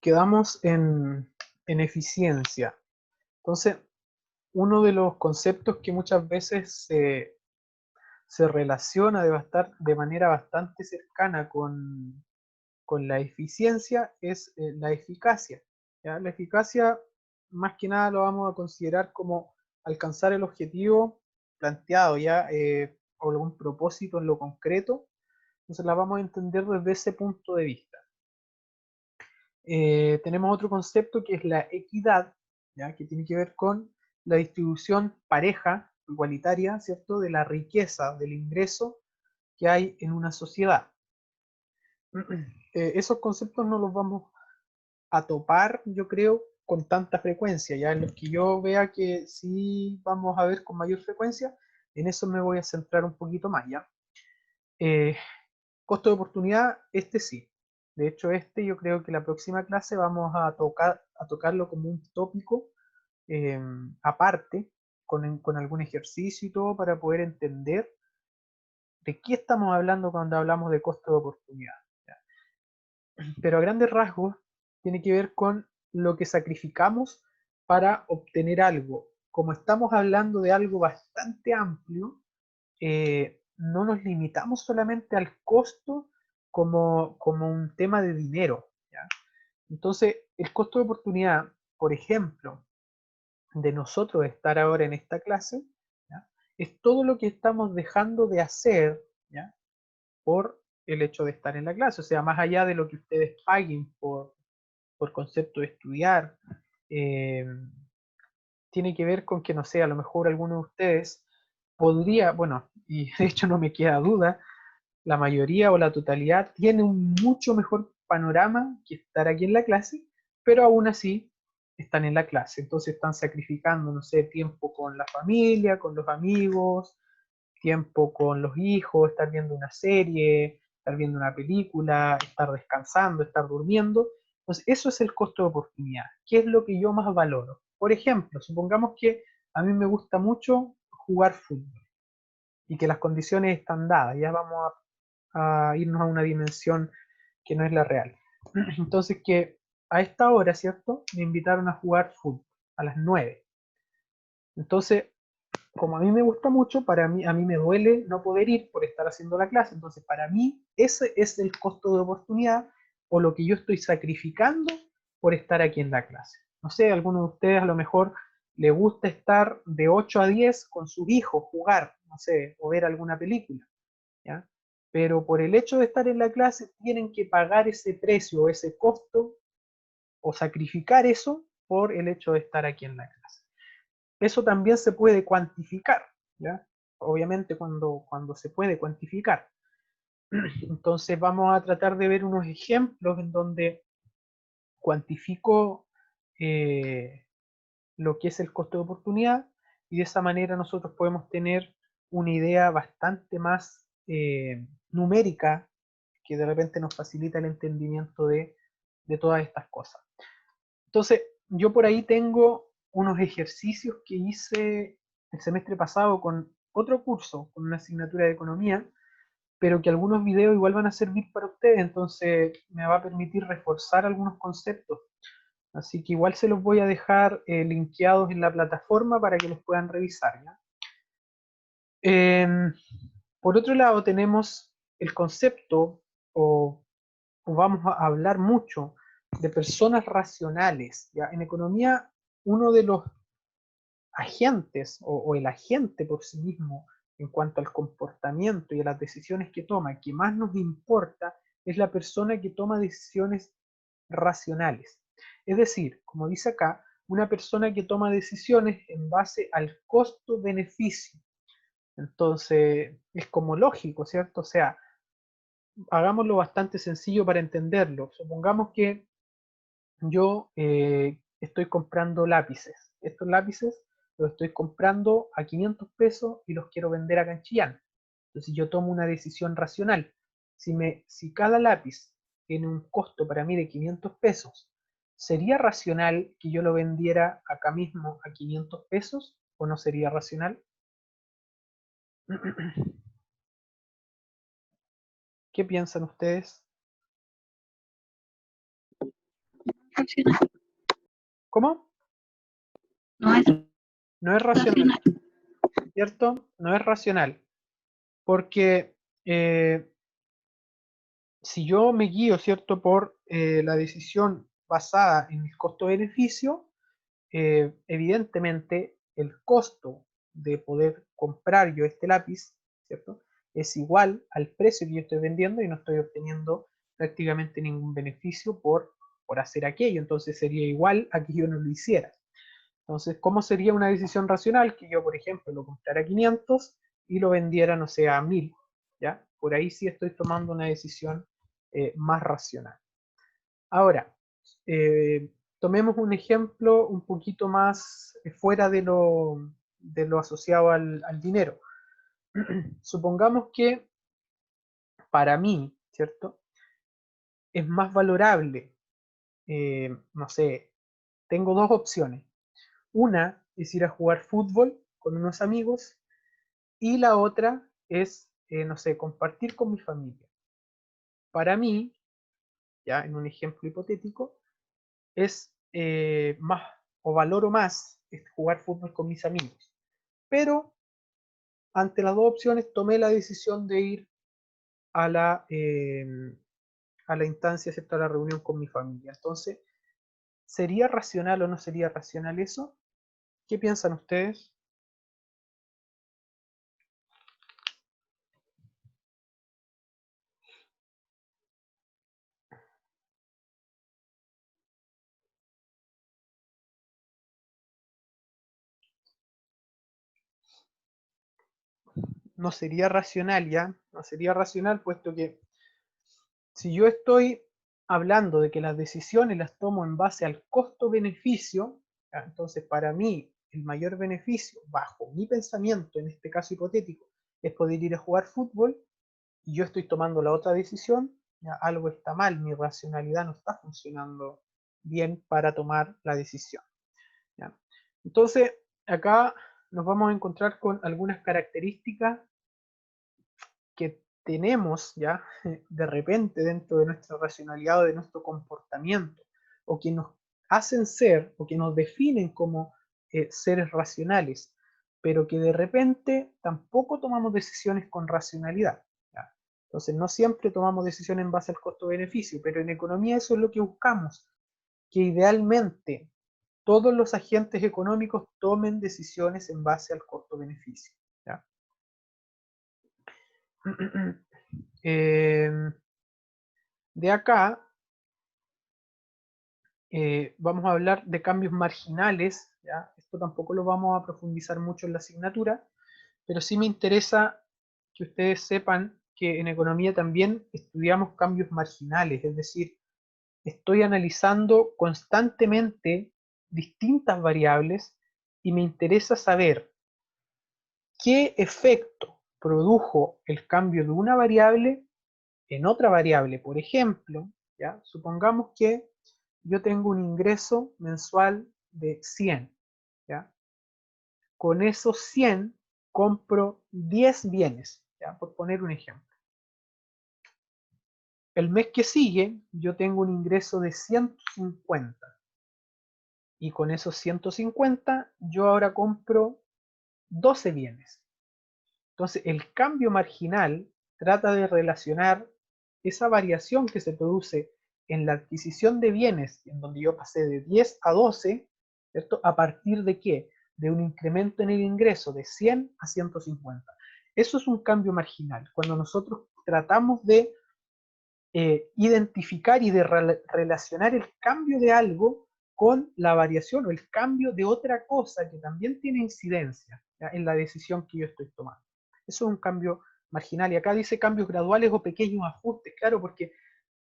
quedamos en eficiencia. Entonces, uno de los conceptos que muchas veces se relaciona de manera bastante cercana con la eficiencia es la eficacia. ¿Ya? La eficacia, más que nada, lo vamos a considerar como alcanzar el objetivo planteado, ¿ya? O algún propósito en lo concreto. Entonces la vamos a entender desde ese punto de vista. Tenemos otro concepto que es la equidad, ¿ya? Que tiene que ver con la distribución pareja, igualitaria, ¿cierto? De la riqueza, del ingreso que hay en una sociedad. Esos conceptos no los vamos a topar, yo creo, con tanta frecuencia. Ya en los que yo vea que sí vamos a ver con mayor frecuencia, en eso me voy a centrar un poquito más, ¿ya? Eh, Costo de oportunidad, este sí. De hecho, este yo creo que la próxima clase vamos a tocarlo como un tópico eh, aparte, con algún ejercicio y todo, para poder entender de qué estamos hablando cuando hablamos de costo de oportunidad. ¿Ya? Pero a grandes rasgos tiene que ver con lo que sacrificamos para obtener algo. Como estamos hablando de algo bastante amplio, no nos limitamos solamente al costo como un tema de dinero, ¿ya? Entonces, el costo de oportunidad, por ejemplo, de nosotros estar ahora en esta clase, ¿ya? Es todo lo que estamos dejando de hacer, ¿ya? Por el hecho de estar en la clase. O sea, más allá de lo que ustedes paguen por concepto de estudiar, eh, tiene que ver con que, no sé, a lo mejor alguno de ustedes podría, bueno, y de hecho no me queda duda, la mayoría o la totalidad tiene un mucho mejor panorama que estar aquí en la clase, pero aún así están en la clase, entonces están sacrificando, no sé, tiempo con la familia, con los amigos, tiempo con los hijos, estar viendo una serie, estar viendo una película, estar descansando, estar durmiendo. Entonces, eso es el costo de oportunidad. ¿Qué es lo que yo más valoro? Por ejemplo, supongamos que a mí me gusta mucho jugar fútbol y que las condiciones están dadas, ya vamos a irnos a una dimensión que no es la real. Entonces, que a esta hora, ¿cierto? Me invitaron a jugar fútbol a las 9. Entonces, como a mí me gusta mucho, a mí me duele no poder ir por estar haciendo la clase. Entonces, para mí, ese es el costo de oportunidad o lo que yo estoy sacrificando por estar aquí en la clase. No sé, a alguno de ustedes a lo mejor le gusta estar de 8 a 10 con sus hijos, jugar, no sé, o ver alguna película, ¿ya? Pero por el hecho de estar en la clase tienen que pagar ese precio o ese costo o sacrificar eso por el hecho de estar aquí en la clase. Eso también se puede cuantificar, ¿ya? Obviamente cuando se puede cuantificar. Entonces vamos a tratar de ver unos ejemplos en donde cuantifico eh, lo que es el costo de oportunidad y de esa manera nosotros podemos tener una idea bastante más numérica que de repente nos facilita el entendimiento de todas estas cosas. Entonces, yo por ahí tengo unos ejercicios que hice el semestre pasado con otro curso, con una asignatura de economía, pero que algunos videos igual van a servir para ustedes, entonces me va a permitir reforzar algunos conceptos. Así que igual se los voy a dejar linkeados en la plataforma para que los puedan revisar, ¿ya? Em, por otro lado, tenemos el concepto, o, o vamos a hablar mucho de personas racionales, ¿ya? En economía, uno de los agentes o el agente por sí mismo en cuanto al comportamiento y a las decisiones que toma, que más nos importa es la persona que toma decisiones racionales. Es decir, como dice acá, una persona que toma decisiones en base al costo-beneficio. Entonces, es como lógico, ¿cierto? O sea, hagámoslo bastante sencillo para entenderlo. Supongamos que yo estoy comprando lápices. Estos lápices los estoy comprando a 500 pesos y los quiero vender a Canchillán. Entonces yo tomo una decisión racional. Si cada lápiz tiene un costo para mí de 500 pesos, ¿sería racional que yo lo vendiera acá mismo a 500 pesos o no sería racional? ¿Qué piensan ustedes? racional. ¿Cómo? No es No es racional, racional. ¿cierto? No es racional, porque si yo me guío, ¿cierto?, por la decisión basada en el costo-beneficio, evidentemente el costo de poder comprar yo este lápiz, ¿cierto?, es igual al precio que yo estoy vendiendo y no estoy obteniendo prácticamente ningún beneficio por hacer aquello, entonces sería igual a que yo no lo hiciera. Entonces, ¿cómo sería una decisión racional? Que yo, por ejemplo, lo comprara a 500 y lo vendiera, no sé, a 1000, ¿ya? Por ahí sí estoy tomando una decisión más racional. Ahora, tomemos un ejemplo un poquito más fuera de lo asociado al dinero. Supongamos que para mí, ¿cierto?, es más valorable, no sé, tengo dos opciones. Una es ir a jugar fútbol con unos amigos y la otra es, no sé, compartir con mi familia. Para mí, ya en un ejemplo hipotético, es más o valoro más jugar fútbol con mis amigos. Pero ante las dos opciones tomé la decisión de ir a la instancia, ¿cierto?, a la reunión con mi familia. Entonces, ¿sería racional o no sería racional eso? ¿Qué piensan ustedes? No sería racional, ¿ya? No sería racional, puesto que si yo estoy hablando de que las decisiones las tomo en base al costo-beneficio, entonces para mí el mayor beneficio, bajo mi pensamiento, en este caso hipotético, es poder ir a jugar fútbol, y yo estoy tomando la otra decisión, ya algo está mal, mi racionalidad no está funcionando bien para tomar la decisión, ¿ya? Entonces, acá nos vamos a encontrar con algunas características que tenemos ya de repente dentro de nuestra racionalidad o de nuestro comportamiento, o que nos hacen ser o que nos definen como seres racionales, pero que de repente tampoco tomamos decisiones con racionalidad, ¿ya? Entonces no siempre tomamos decisiones en base al costo-beneficio, pero en economía eso es lo que buscamos, que idealmente todos los agentes económicos tomen decisiones en base al costo-beneficio, ¿ya? De acá vamos a hablar de cambios marginales, ¿ya? Esto tampoco lo vamos a profundizar mucho en la asignatura, pero sí me interesa que ustedes sepan que en economía también estudiamos cambios marginales, es decir, estoy analizando constantemente distintas variables y me interesa saber qué efecto produjo el cambio de una variable en otra variable. Por ejemplo, ¿ya? Supongamos que yo tengo un ingreso mensual de 100, ¿ya? Con esos 100 compro 10 bienes, ¿ya? Por poner un ejemplo. El mes que sigue yo tengo un ingreso de 150 y con esos 150 yo ahora compro 12 bienes. Entonces el cambio marginal trata de relacionar esa variación que se produce en la adquisición de bienes, en donde yo pasé de 10 a 12, ¿cierto? ¿A partir de qué? De un incremento en el ingreso de 100 a 150. Eso es un cambio marginal. Cuando nosotros tratamos de identificar y de relacionar el cambio de algo con la variación o el cambio de otra cosa que también tiene incidencia, ¿ya?, en la decisión que yo estoy tomando. Eso es un cambio marginal. Y acá dice cambios graduales o pequeños ajustes, claro, porque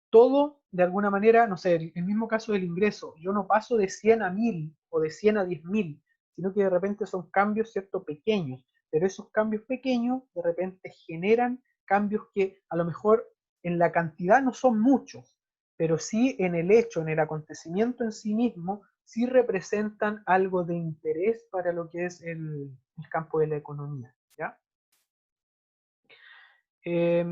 todo, de alguna manera, no sé, el mismo caso del ingreso, yo no paso de 100 a 1000 o de 100 a 10.000, sino que de repente son cambios, ¿cierto?, pequeños, pero esos cambios pequeños de repente generan cambios que a lo mejor en la cantidad no son muchos, pero sí en el hecho, en el acontecimiento en sí mismo, sí representan algo de interés para lo que es el campo de la economía, ¿ya? Eh,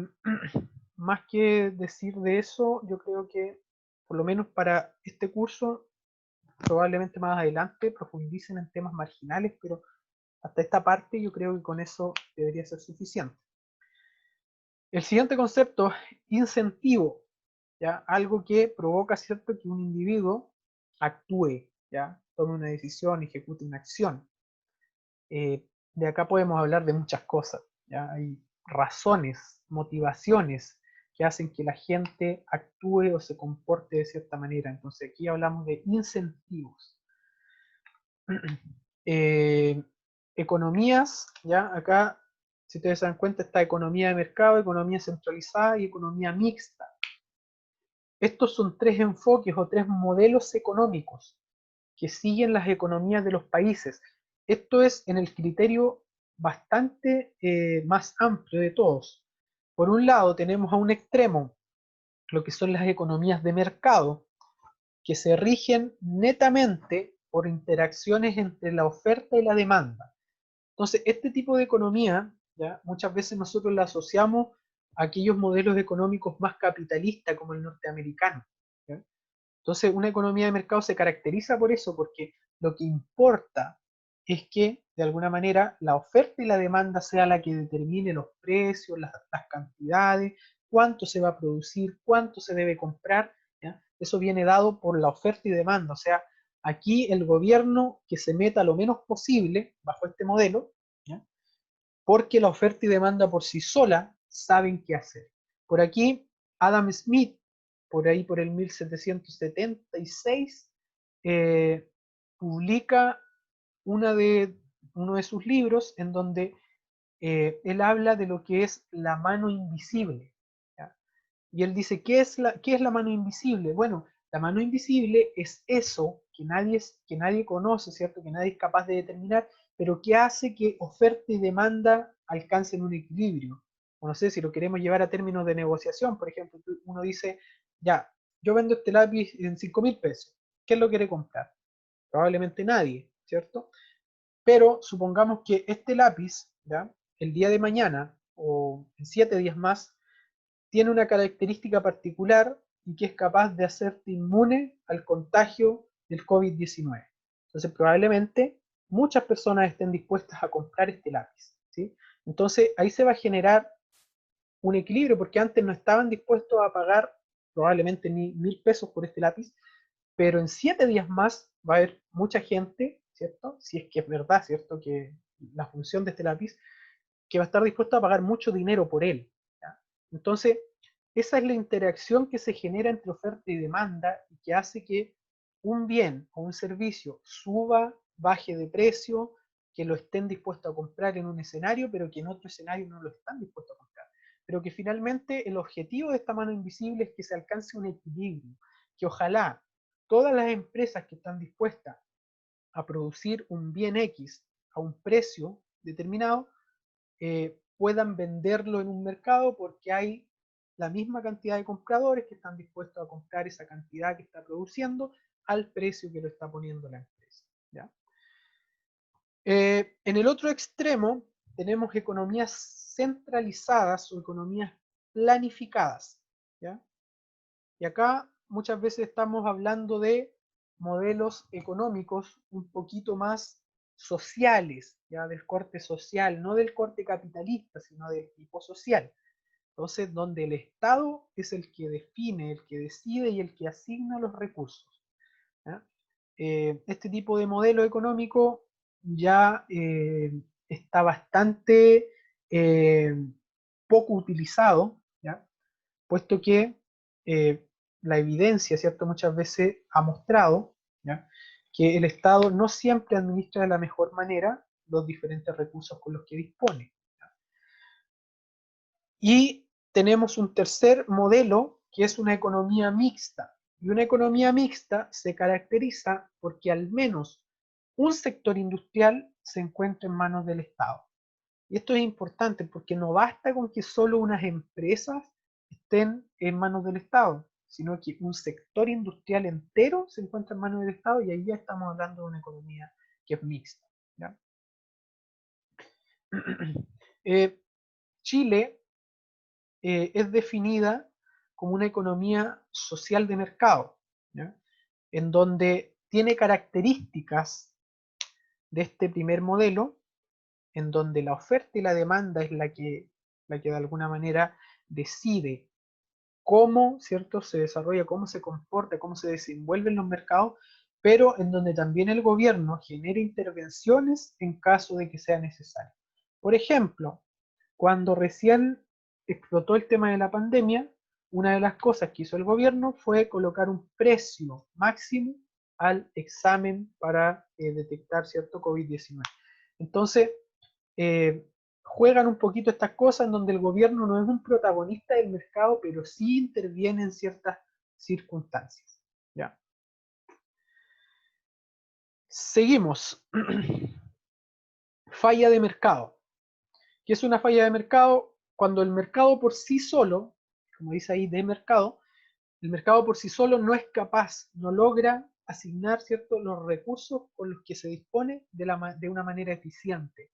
Más que decir de eso, yo creo que por lo menos para este curso, probablemente más adelante profundicen en temas marginales, pero hasta esta parte yo creo que con eso debería ser suficiente. El siguiente concepto, incentivo, ¿ya? Algo que provoca, ¿cierto?, que un individuo actúe, ¿ya? Tome una decisión, ejecute una acción. De acá podemos hablar de muchas cosas, ¿ya? Hay razones, motivaciones que hacen que la gente actúe o se comporte de cierta manera. Entonces aquí hablamos de incentivos. Eh, economías, ¿ya? Acá, si ustedes se dan cuenta, está economía de mercado, economía centralizada y economía mixta. Estos son tres enfoques o tres modelos económicos que siguen las economías de los países. Esto es en el criterio bastante más amplio de todos. Por un lado tenemos a un extremo lo que son las economías de mercado, que se rigen netamente por interacciones entre la oferta y la demanda. Entonces, este tipo de economía, ¿ya? Muchas veces nosotros la asociamos a aquellos modelos económicos más capitalistas como el norteamericano, ¿ya? Entonces, una economía de mercado se caracteriza por eso, porque lo que importa es que, de alguna manera, la oferta y la demanda sea la que determine los precios, las cantidades, cuánto se va a producir, cuánto se debe comprar, ¿ya? Eso viene dado por la oferta y demanda. O sea, aquí el gobierno que se meta lo menos posible bajo este modelo, ¿ya? Porque la oferta y demanda por sí sola saben qué hacer. Por aquí, Adam Smith, por ahí por el 1776, eh, publica una uno de sus libros en donde él habla de lo que es la mano invisible, ¿ya? Y él dice, ¿qué es la mano invisible? Bueno, la mano invisible es eso que nadie conoce, ¿cierto? Que nadie es capaz de determinar, pero que hace que oferta y demanda alcancen un equilibrio. O no sé, si lo queremos llevar a términos de negociación, por ejemplo, uno dice, ya, yo vendo este lápiz en 5.000 pesos. ¿Quién lo quiere comprar? Probablemente nadie, ¿cierto? Pero supongamos que este lápiz, ¿ya? El día de mañana o en 7 días más, tiene una característica particular y que es capaz de hacerte inmune al contagio del COVID-19. Entonces, probablemente muchas personas estén dispuestas a comprar este lápiz, ¿sí? Entonces, ahí se va a generar un equilibrio, porque antes no estaban dispuestos a pagar probablemente ni 1.000 pesos por este lápiz, pero en 7 días más va a haber mucha gente, ¿cierto? Si es que es verdad, ¿cierto? Que la función de este lápiz, que va a estar dispuesto a pagar mucho dinero por él, ¿ya? Entonces, esa es la interacción que se genera entre oferta y demanda y que hace que un bien o un servicio suba, baje de precio, que lo estén dispuestos a comprar en un escenario, pero que en otro escenario no lo están dispuestos a comprar. Pero que finalmente el objetivo de esta mano invisible es que se alcance un equilibrio, que ojalá todas las empresas que están dispuestas a producir un bien X a un precio determinado, puedan venderlo en un mercado porque hay la misma cantidad de compradores que están dispuestos a comprar esa cantidad que está produciendo al precio que lo está poniendo la empresa, ¿ya? En el otro extremo tenemos economías centralizadas o economías planificadas, ¿ya? Y acá muchas veces estamos hablando de modelos económicos un poquito más sociales, ya del corte social, no del corte capitalista, sino del tipo social. Entonces, donde el Estado es el que define, el que decide y el que asigna los recursos, ¿ya? Este tipo de modelo económico ya está bastante eh, poco utilizado, ¿ya? Puesto que eh, la evidencia, ¿cierto?, muchas veces ha mostrado, ¿ya?, que el Estado no siempre administra de la mejor manera los diferentes recursos con los que dispone. Y tenemos un tercer modelo, que es una economía mixta. Y una economía mixta se caracteriza porque al menos un sector industrial se encuentra en manos del Estado. Y esto es importante porque no basta con que solo unas empresas estén en manos del Estado, sino que un sector industrial entero se encuentra en manos del Estado y ahí ya estamos hablando de una economía que es mixta, ¿ya? Chile es definida como una economía social de mercado, en donde tiene características de este primer modelo, en donde la oferta y la demanda es la que de alguna manera decide cómo, ¿cierto?, se desarrolla, cómo se comporta, cómo se desenvuelven los mercados, pero en donde también el gobierno genera intervenciones en caso de que sea necesario. Por ejemplo, cuando recién explotó el tema de la pandemia, una de las cosas que hizo el gobierno fue colocar un precio máximo al examen para detectar cierto COVID-19. Entonces, eh, juegan un poquito estas cosas en donde el gobierno no es un protagonista del mercado, pero sí interviene en ciertas circunstancias. ¿Ya? Seguimos. Falla de mercado. ¿Qué es una falla de mercado? Cuando el mercado por sí solo, como dice ahí, de mercado, el mercado por sí solo no es capaz, no logra asignar, ¿cierto?, los recursos con los que se dispone de una manera eficiente.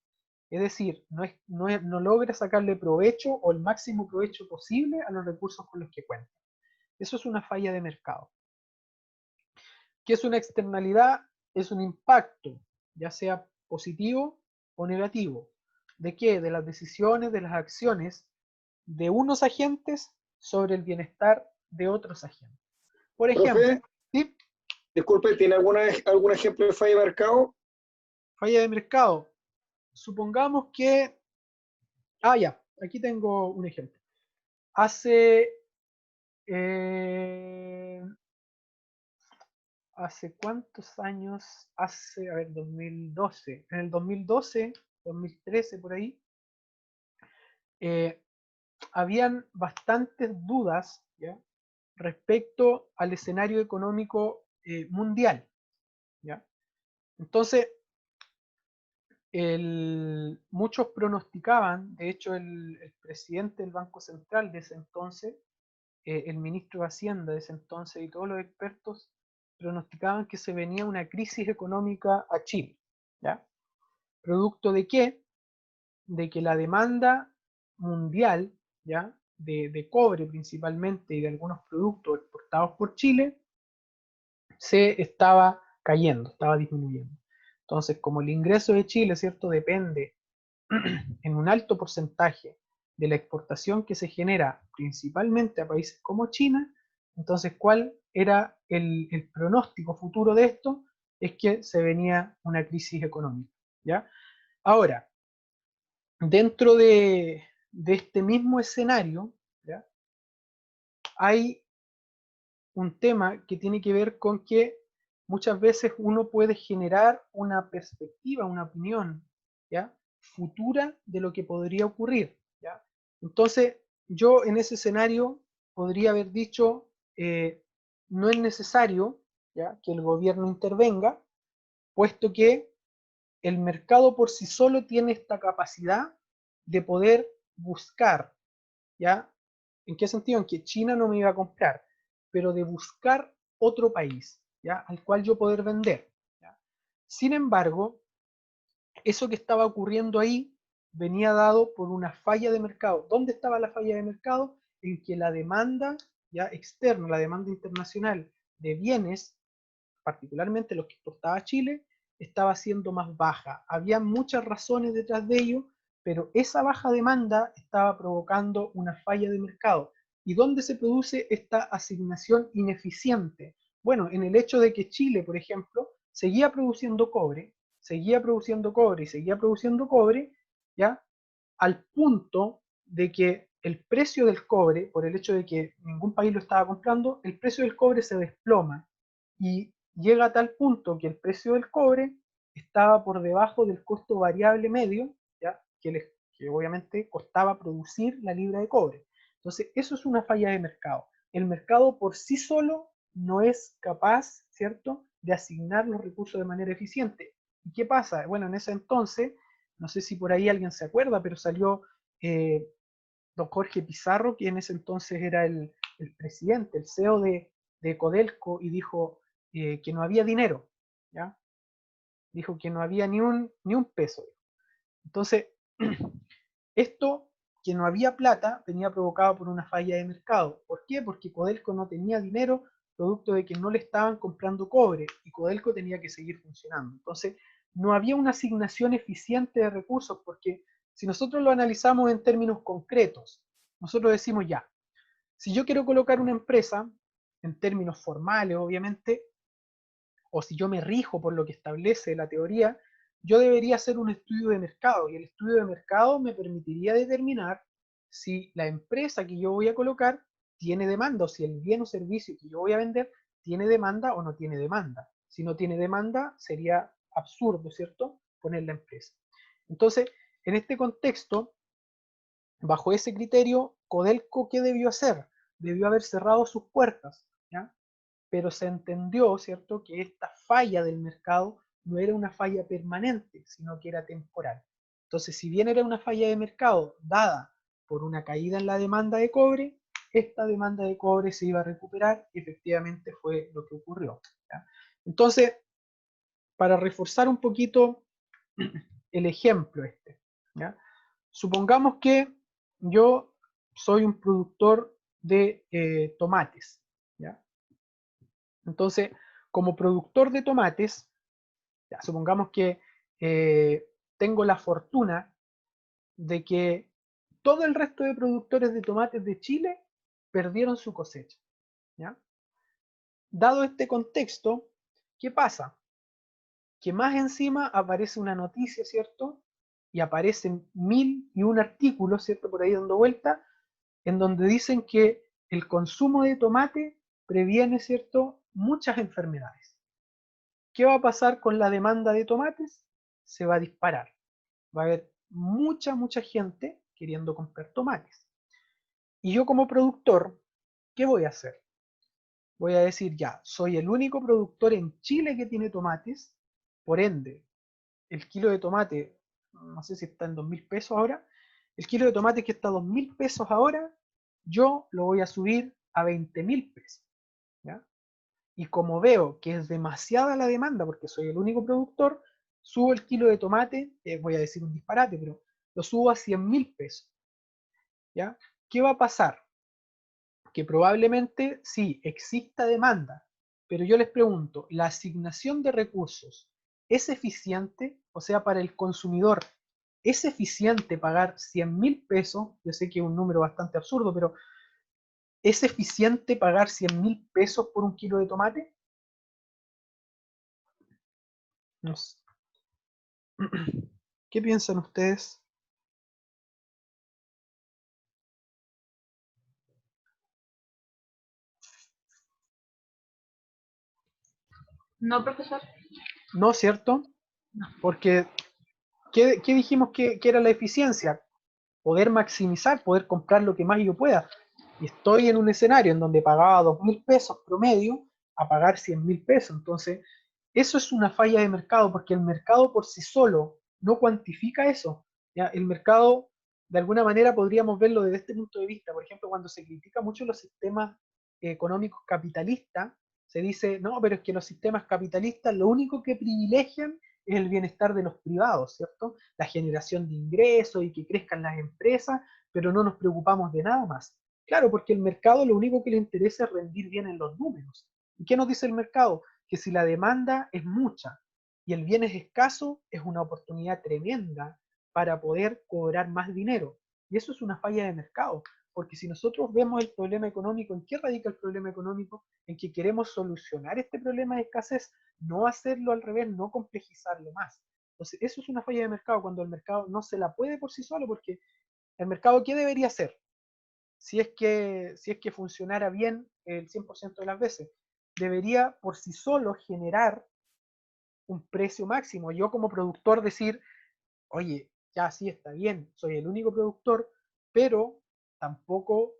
Es decir, no logra sacarle provecho o el máximo provecho posible a los recursos con los que cuenta. Eso es una falla de mercado. ¿Qué es una externalidad? Es un impacto, ya sea positivo o negativo. ¿De qué? De las decisiones, de las acciones de unos agentes sobre el bienestar de otros agentes. Por ejemplo, Profe, ¿sí? disculpe, ¿tiene algún ejemplo de falla de mercado? Falla de mercado. Supongamos que... Ah, ya, aquí tengo un ejemplo. Hace Eh, ¿Hace cuántos años? Hace, a ver, 2012. En el 2012, 2013 por ahí, eh, habían bastantes dudas, ¿ya?, respecto al escenario económico mundial, ¿ya? Entonces, muchos pronosticaban, de hecho el presidente del Banco Central de ese entonces, el ministro de Hacienda de ese entonces y todos los expertos pronosticaban que se venía una crisis económica a Chile, ¿ya? ¿Producto de qué? De que la demanda mundial, ¿ya?, de cobre principalmente y de algunos productos exportados por Chile se estaba cayendo, estaba disminuyendo. Entonces, como el ingreso de Chile, ¿cierto?, depende en un alto porcentaje de la exportación que se genera principalmente a países como China, entonces, ¿cuál era el pronóstico futuro de esto? Es que se venía una crisis económica, ¿ya? Ahora, dentro de este mismo escenario, ¿ya?, hay un tema que tiene que ver con que muchas veces uno puede generar una perspectiva, una opinión, ¿ya?, futura de lo que podría ocurrir, ¿ya? Entonces, yo en ese escenario podría haber dicho, no es necesario, ¿ya?, que el gobierno intervenga, puesto que el mercado por sí solo tiene esta capacidad de poder buscar, ¿ya? ¿En qué sentido? En que China no me iba a comprar, pero de buscar otro país, ¿ya?, al cual yo poder vender, ¿ya? Sin embargo, eso que estaba ocurriendo ahí venía dado por una falla de mercado. ¿Dónde estaba la falla de mercado? En que la demanda, ya externa, la demanda internacional de bienes, particularmente los que exportaba Chile, estaba siendo más baja. Había muchas razones detrás de ello, pero esa baja demanda estaba provocando una falla de mercado. ¿Y dónde se produce esta asignación ineficiente? Bueno, en el hecho de que Chile, por ejemplo, seguía produciendo cobre, seguía produciendo cobre y seguía produciendo cobre, ¿ya?, al punto de que el precio del cobre, por el hecho de que ningún país lo estaba comprando, el precio del cobre se desploma y llega a tal punto que el precio del cobre estaba por debajo del costo variable medio, ¿ya?, que obviamente costaba producir la libra de cobre. Entonces, eso es una falla de mercado. El mercado por sí solo no es capaz, ¿cierto?, de asignar los recursos de manera eficiente. ¿Y qué pasa? Bueno, en ese entonces, no sé si por ahí alguien se acuerda, pero salió eh, don Jorge Pizarro, que en ese entonces era el presidente, el CEO de Codelco, y dijo que no había dinero, ¿ya? Dijo que no había ni un peso. Entonces, esto, que no había plata, venía provocado por una falla de mercado. ¿Por qué? Porque Codelco no tenía dinero producto de que no le estaban comprando cobre y Codelco tenía que seguir funcionando. Entonces, no había una asignación eficiente de recursos porque si nosotros lo analizamos en términos concretos, nosotros decimos ya, si yo quiero colocar una empresa, en términos formales obviamente, o si yo me rijo por lo que establece la teoría, yo debería hacer un estudio de mercado y el estudio de mercado me permitiría determinar si la empresa que yo voy a colocar tiene demanda o si el bien o servicio que yo voy a vender tiene demanda o no tiene demanda. Si no tiene demanda, sería absurdo, ¿cierto?, poner la empresa. Entonces, en este contexto, bajo ese criterio, Codelco, ¿qué debió hacer? Debió haber cerrado sus puertas, ¿ya? Pero se entendió, ¿cierto?, que esta falla del mercado no era una falla permanente, sino que era temporal. Entonces, si bien era una falla de mercado dada por una caída en la demanda de cobre, esta demanda de cobre se iba a recuperar y efectivamente fue lo que ocurrió, ¿ya? Entonces, para reforzar un poquito el ejemplo este, ¿ya? Supongamos que yo soy un productor de tomates, ¿ya? Entonces, como productor de tomates, ya, supongamos que tengo la fortuna de que todo el resto de productores de tomates de Chile perdieron su cosecha, ¿ya? Dado este contexto, ¿qué pasa? Que más encima aparece una noticia, ¿cierto? Y aparecen 1001 artículos, ¿cierto? Por ahí dando vuelta, en donde dicen que el consumo de tomate previene, ¿cierto?, muchas enfermedades. ¿Qué va a pasar con la demanda de tomates? Se va a disparar. Va a haber mucha gente queriendo comprar tomates. Y yo como productor, ¿qué voy a hacer? Voy a decir ya, soy el único productor en Chile que tiene tomates, por ende, el kilo de tomate, no sé si está en 2000 pesos ahora, el kilo de tomate que está a 2000 pesos ahora, yo lo voy a subir a 20.000 pesos, ¿ya? Y como veo que es demasiada la demanda, porque soy el único productor, subo el kilo de tomate, voy a decir un disparate, pero lo subo a 100.000 pesos, ¿ya? ¿Qué va a pasar? Que probablemente sí, exista demanda, pero yo les pregunto, ¿la asignación de recursos es eficiente? O sea, para el consumidor, ¿es eficiente pagar 100.000 pesos? Yo sé que es un número bastante absurdo, pero ¿es eficiente pagar 100.000 pesos por un kilo de tomate? No sé. ¿Qué piensan ustedes? No, profesor. ¿No, cierto? No. Porque, ¿qué dijimos que era la eficiencia? Poder maximizar, poder comprar lo que más yo pueda. Y estoy en un escenario en donde pagaba 2.000 pesos promedio a pagar 100.000 pesos. Entonces, eso es una falla de mercado, porque el mercado por sí solo no cuantifica eso, ¿ya? El mercado, de alguna manera, podríamos verlo desde este punto de vista. Por ejemplo, cuando se critica mucho los sistemas económicos capitalistas, se dice, no, pero es que los sistemas capitalistas lo único que privilegian es el bienestar de los privados, ¿cierto? La generación de ingresos y que crezcan las empresas, pero no nos preocupamos de nada más. Claro, porque el mercado lo único que le interesa es rendir bien en los números. ¿Y qué nos dice el mercado? Que si la demanda es mucha y el bien es escaso, es una oportunidad tremenda para poder cobrar más dinero. Y eso es una falla de mercado, porque si nosotros vemos el problema económico, ¿en qué radica el problema económico? En que queremos solucionar este problema de escasez, no hacerlo al revés, no complejizarlo más. Entonces, eso es una falla de mercado, cuando el mercado no se la puede por sí solo, porque el mercado, ¿qué debería hacer? Si es que funcionara bien el 100% de las veces, debería por sí solo generar un precio máximo. Yo como productor decir, oye, ya sí está bien, soy el único productor, pero tampoco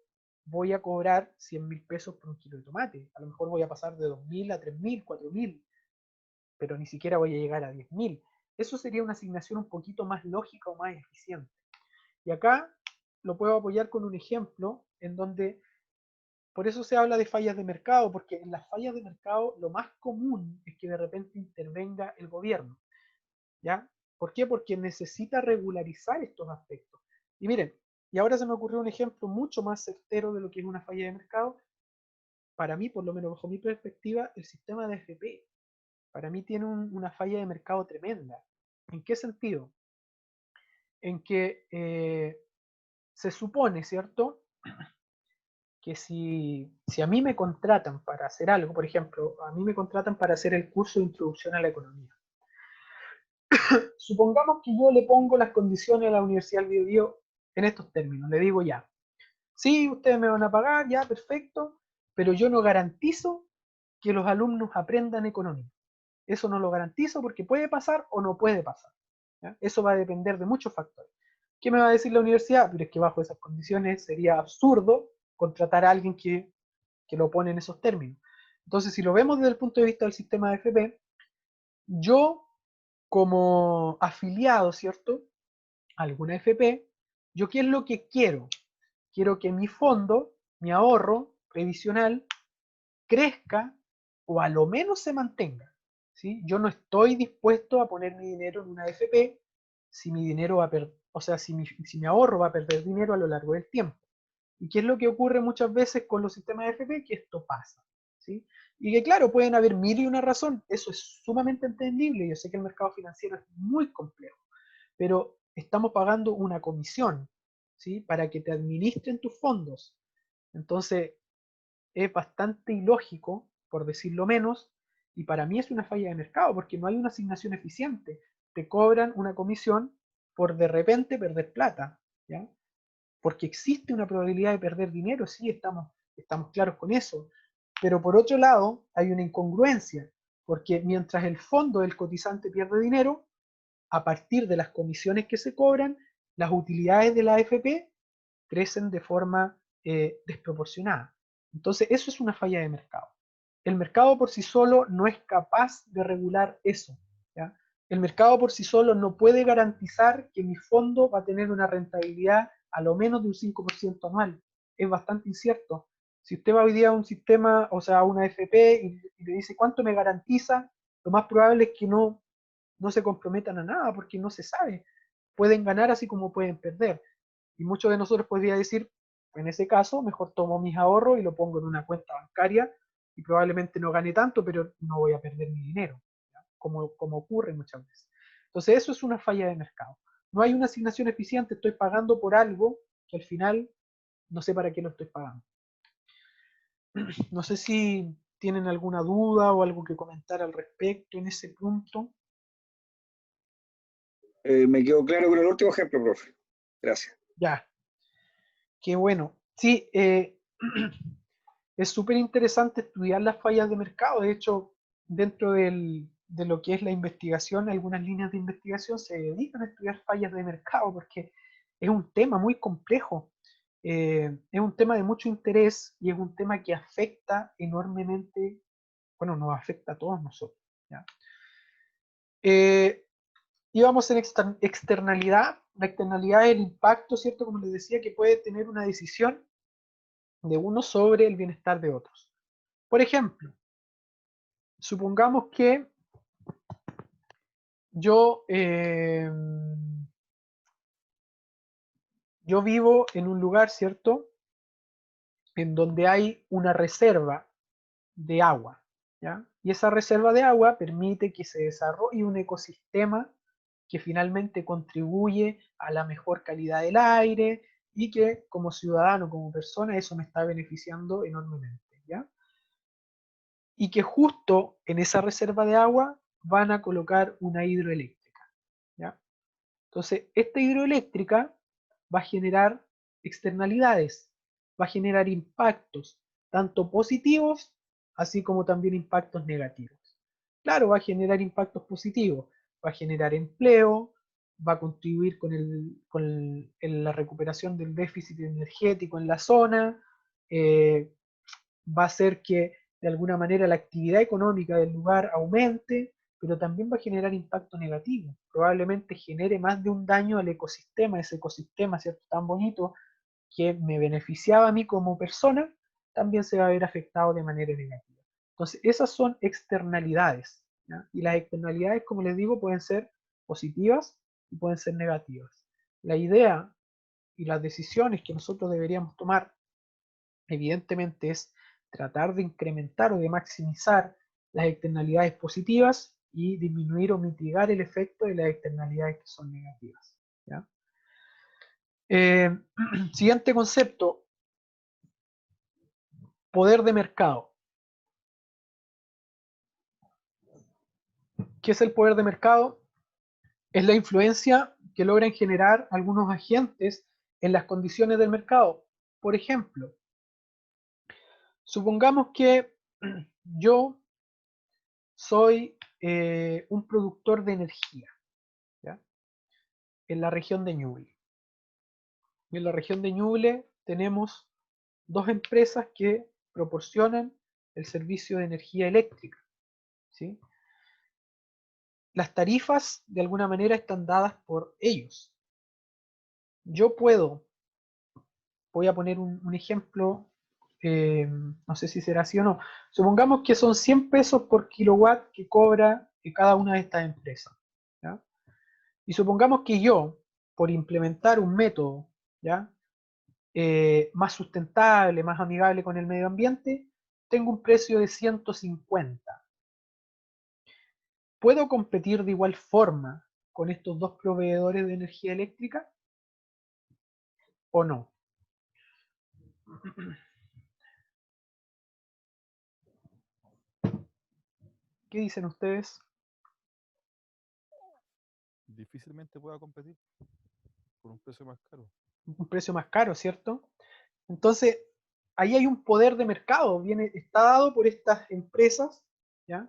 voy a cobrar 100.000 pesos por un kilo de tomate. A lo mejor voy a pasar de 2.000 a 3.000, 4.000, pero ni siquiera voy a llegar a 10.000. Eso sería una asignación un poquito más lógica o más eficiente. Y acá lo puedo apoyar con un ejemplo en donde, por eso se habla de fallas de mercado, porque en las fallas de mercado lo más común es que de repente intervenga el gobierno, ¿ya? ¿Por qué? Porque necesita regularizar estos aspectos. Y miren, y ahora se me ocurrió un ejemplo mucho más certero de lo que es una falla de mercado, para mí, por lo menos bajo mi perspectiva, el sistema de AFP, para mí tiene una falla de mercado tremenda. ¿En qué sentido? En que se supone, ¿cierto?, que si a mí me contratan para hacer algo, por ejemplo, a mí me contratan para hacer el curso de introducción a la economía. Supongamos que yo le pongo las condiciones a la Universidad del Biobío en estos términos, le digo ya, sí, ustedes me van a pagar, ya, perfecto, pero yo no garantizo que los alumnos aprendan economía. Eso no lo garantizo porque puede pasar o no puede pasar, ¿ya? Eso va a depender de muchos factores. ¿Qué me va a decir la universidad? Pero es que bajo esas condiciones sería absurdo contratar a alguien que lo pone en esos términos. Entonces, si lo vemos desde el punto de vista del sistema de FP, yo como afiliado, ¿cierto?, a alguna FP, ¿yo qué es lo que quiero? Quiero que mi fondo, mi ahorro previsional, crezca o a lo menos se mantenga, ¿sí? Yo no estoy dispuesto a poner mi dinero en una FP si mi dinero va a perder, o sea, si mi ahorro va a perder dinero a lo largo del tiempo. ¿Y qué es lo que ocurre muchas veces con los sistemas de FP? Que esto pasa, ¿sí? Y que claro, pueden haber mil y una razón, eso es sumamente entendible, yo sé que el mercado financiero es muy complejo, pero estamos pagando una comisión, ¿sí?, para que te administren tus fondos. Entonces, es bastante ilógico, por decirlo menos, y para mí es una falla de mercado, porque no hay una asignación eficiente. Te cobran una comisión por de repente perder plata, ¿ya? Porque existe una probabilidad de perder dinero, sí, estamos claros con eso. Pero por otro lado, hay una incongruencia, porque mientras el fondo del cotizante pierde dinero, a partir de las comisiones que se cobran, las utilidades de la AFP crecen de forma desproporcionada. Entonces, eso es una falla de mercado. El mercado por sí solo no es capaz de regular eso, ¿ya? El mercado por sí solo no puede garantizar que mi fondo va a tener una rentabilidad a lo menos de un 5% anual. Es bastante incierto. Si usted va hoy día a un sistema, o sea, a una FP y le dice cuánto me garantiza, lo más probable es que no se comprometan a nada porque no se sabe. Pueden ganar así como pueden perder. Y muchos de nosotros podría decir, en ese caso, mejor tomo mis ahorros y lo pongo en una cuenta bancaria y probablemente no gane tanto, pero no voy a perder mi dinero, ¿ya? Como ocurre muchas veces. Entonces eso es una falla de mercado. No hay una asignación eficiente, estoy pagando por algo que al final no sé para qué lo estoy pagando. No sé si tienen alguna duda o algo que comentar al respecto en ese punto. Me quedó claro con el último ejemplo, profe. Gracias. Ya, qué bueno. Sí, es súper interesante estudiar las fallas de mercado. De hecho, dentro de lo que es la investigación, algunas líneas de investigación se dedican a estudiar fallas de mercado porque es un tema muy complejo. Es un tema de mucho interés y es un tema que afecta enormemente, bueno, nos afecta a todos nosotros, ¿ya? Íbamos en externalidad. La externalidad es el impacto, ¿cierto? Como les decía, que puede tener una decisión de uno sobre el bienestar de otros. Por ejemplo, supongamos que yo, yo vivo en un lugar, ¿cierto?, en donde hay una reserva de agua, ¿ya? Y esa reserva de agua permite que se desarrolle un ecosistema que finalmente contribuye a la mejor calidad del aire y que como ciudadano, como persona, eso me está beneficiando enormemente, ¿ya? Y que justo en esa reserva de agua van a colocar una hidroeléctrica, ¿ya? Entonces, esta hidroeléctrica va a generar externalidades, va a generar impactos, tanto positivos, así como también impactos negativos. Claro, va a generar impactos positivos, va a generar empleo, va a contribuir en la recuperación del déficit energético en la zona, va a hacer que de alguna manera la actividad económica del lugar aumente, pero también va a generar impacto negativo. Probablemente genere más de un daño al ecosistema, ese ecosistema, ¿cierto?, tan bonito que me beneficiaba a mí como persona, también se va a ver afectado de manera negativa. Entonces, esas son externalidades, ¿ya? Y las externalidades, como les digo, pueden ser positivas y pueden ser negativas. La idea y las decisiones que nosotros deberíamos tomar, evidentemente, es tratar de incrementar o de maximizar las externalidades positivas y disminuir o mitigar el efecto de las externalidades que son negativas. ¿Ya? Siguiente concepto, poder de mercado. ¿Qué es el poder de mercado? Es la influencia que logran generar algunos agentes en las condiciones del mercado. Por ejemplo, supongamos que yo soy un productor de energía, ¿ya? En la región de Ñuble. Y en la región de Ñuble tenemos dos empresas que proporcionan el servicio de energía eléctrica, ¿sí? Las tarifas de alguna manera están dadas por ellos. Yo voy a poner un ejemplo, no sé si será así o no. Supongamos que son 100 pesos por kilowatt que cobra cada una de estas empresas, ¿ya? Y supongamos que yo, por implementar un método, ¿ya? Más sustentable, más amigable con el medio ambiente, tengo un precio de 150. ¿Puedo competir de igual forma con estos dos proveedores de energía eléctrica o no? ¿Qué dicen ustedes? Difícilmente pueda competir por un precio más caro. Un precio más caro, ¿cierto? Entonces, ahí hay un poder de mercado, está dado por estas empresas, ¿ya?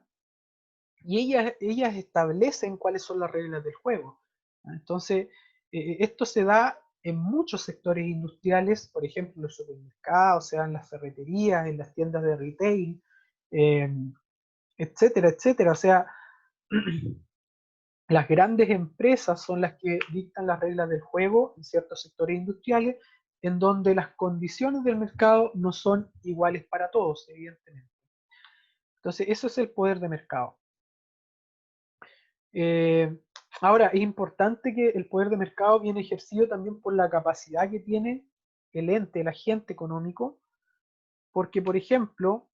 Y ellas establecen cuáles son las reglas del juego, ¿ya? Entonces, esto se da en muchos sectores industriales, por ejemplo, en los supermercados, o sea, en las ferreterías, en las tiendas de retail, eh, etcétera, etcétera. O sea, las grandes empresas son las que dictan las reglas del juego en ciertos sectores industriales, en donde las condiciones del mercado no son iguales para todos, evidentemente. Entonces, eso es el poder de mercado. Eh, Ahora, es importante que el poder de mercado viene ejercido también por la capacidad que tiene el ente, el agente económico, porque, por ejemplo,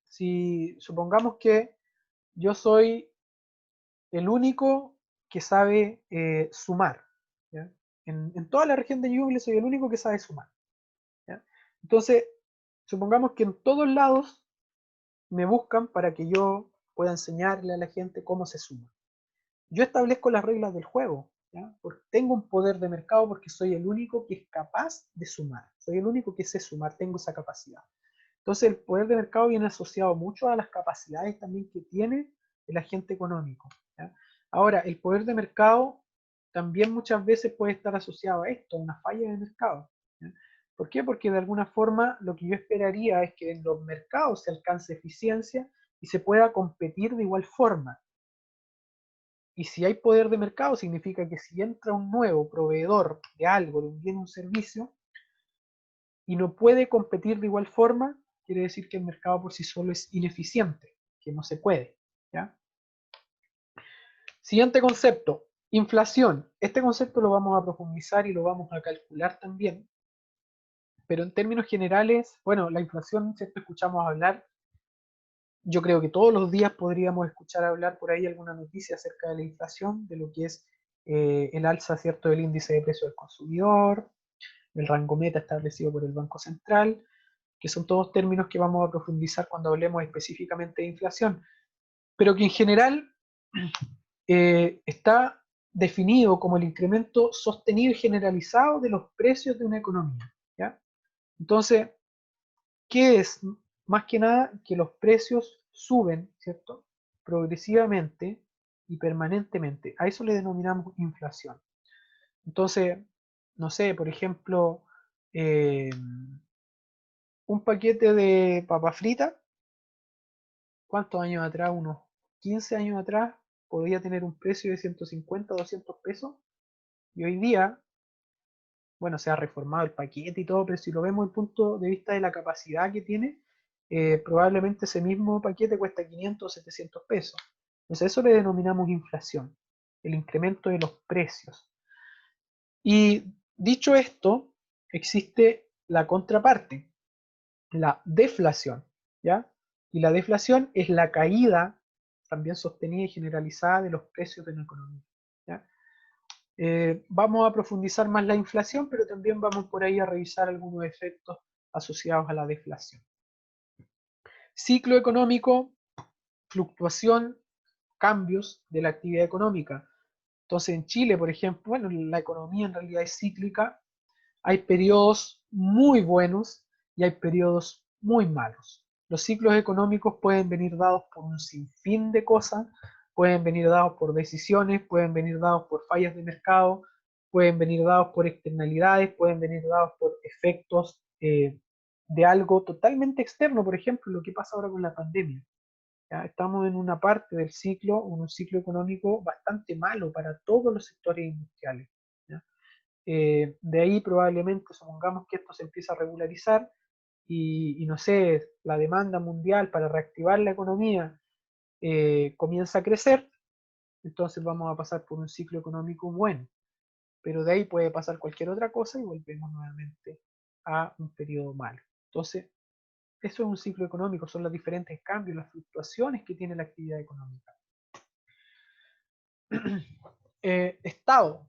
si supongamos que yo soy el único que sabe sumar, ¿ya? En toda la región de Ñuble soy el único que sabe sumar, ¿ya? Entonces, supongamos que en todos lados me buscan para que yo pueda enseñarle a la gente cómo se suma. Yo establezco las reglas del juego, ¿ya? Porque tengo un poder de mercado porque soy el único que es capaz de sumar, soy el único que sé sumar, tengo esa capacidad. Entonces el poder de mercado viene asociado mucho a las capacidades también que tiene el agente económico, ¿ya? Ahora, el poder de mercado también muchas veces puede estar asociado a esto, a una falla de mercado, ¿ya? ¿Por qué? Porque de alguna forma lo que yo esperaría es que en los mercados se alcance eficiencia y se pueda competir de igual forma. Y si hay poder de mercado, significa que si entra un nuevo proveedor de algo, de un bien o un servicio, y no puede competir de igual forma, quiere decir que el mercado por sí solo es ineficiente, que no se puede, ¿ya? Siguiente concepto, inflación. Este concepto lo vamos a profundizar y lo vamos a calcular también, pero en términos generales, bueno, la inflación, siempre escuchamos hablar, yo creo que todos los días podríamos escuchar hablar por ahí alguna noticia acerca de la inflación, de lo que es el alza, ¿cierto?, del índice de precio del consumidor, el rango meta establecido por el Banco Central, que son todos términos que vamos a profundizar cuando hablemos específicamente de inflación, pero que en general está definido como el incremento sostenido y generalizado de los precios de una economía, ¿ya? Entonces, ¿qué es? Más que nada que los precios suben, ¿cierto? Progresivamente y permanentemente. A eso le denominamos inflación. Entonces, no sé, por ejemplo, eh, un paquete de papa frita, ¿cuántos años atrás? Unos 15 años atrás, podía tener un precio de 150 o 200 pesos. Y hoy día, bueno, se ha reformado el paquete y todo, pero si lo vemos desde el punto de vista de la capacidad que tiene, probablemente ese mismo paquete cuesta 500 o 700 pesos. Entonces eso le denominamos inflación, el incremento de los precios. Y dicho esto, existe la contraparte, la deflación, ¿ya? Y la deflación es la caída también sostenida y generalizada de los precios de la economía, ¿ya? Vamos a profundizar más la inflación, pero también vamos por ahí a revisar algunos efectos asociados a la deflación. Ciclo económico, fluctuación, cambios de la actividad económica. Entonces en Chile, por ejemplo, bueno, la economía en realidad es cíclica, hay periodos muy buenos y hay periodos muy malos. Los ciclos económicos pueden venir dados por un sinfín de cosas, pueden venir dados por decisiones, pueden venir dados por fallas de mercado, pueden venir dados por externalidades, pueden venir dados por efectos de algo totalmente externo, por ejemplo, lo que pasa ahora con la pandemia. ¿Ya? Estamos en una parte del ciclo, un ciclo económico bastante malo para todos los sectores industriales. ¿Ya? De ahí probablemente supongamos que esto se empieza a regularizar y no sé, la demanda mundial para reactivar la economía comienza a crecer, entonces vamos a pasar por un ciclo económico bueno, pero de ahí puede pasar cualquier otra cosa y volvemos nuevamente a un periodo malo. Entonces, eso es un ciclo económico, son los diferentes cambios, las fluctuaciones que tiene la actividad económica. Estado.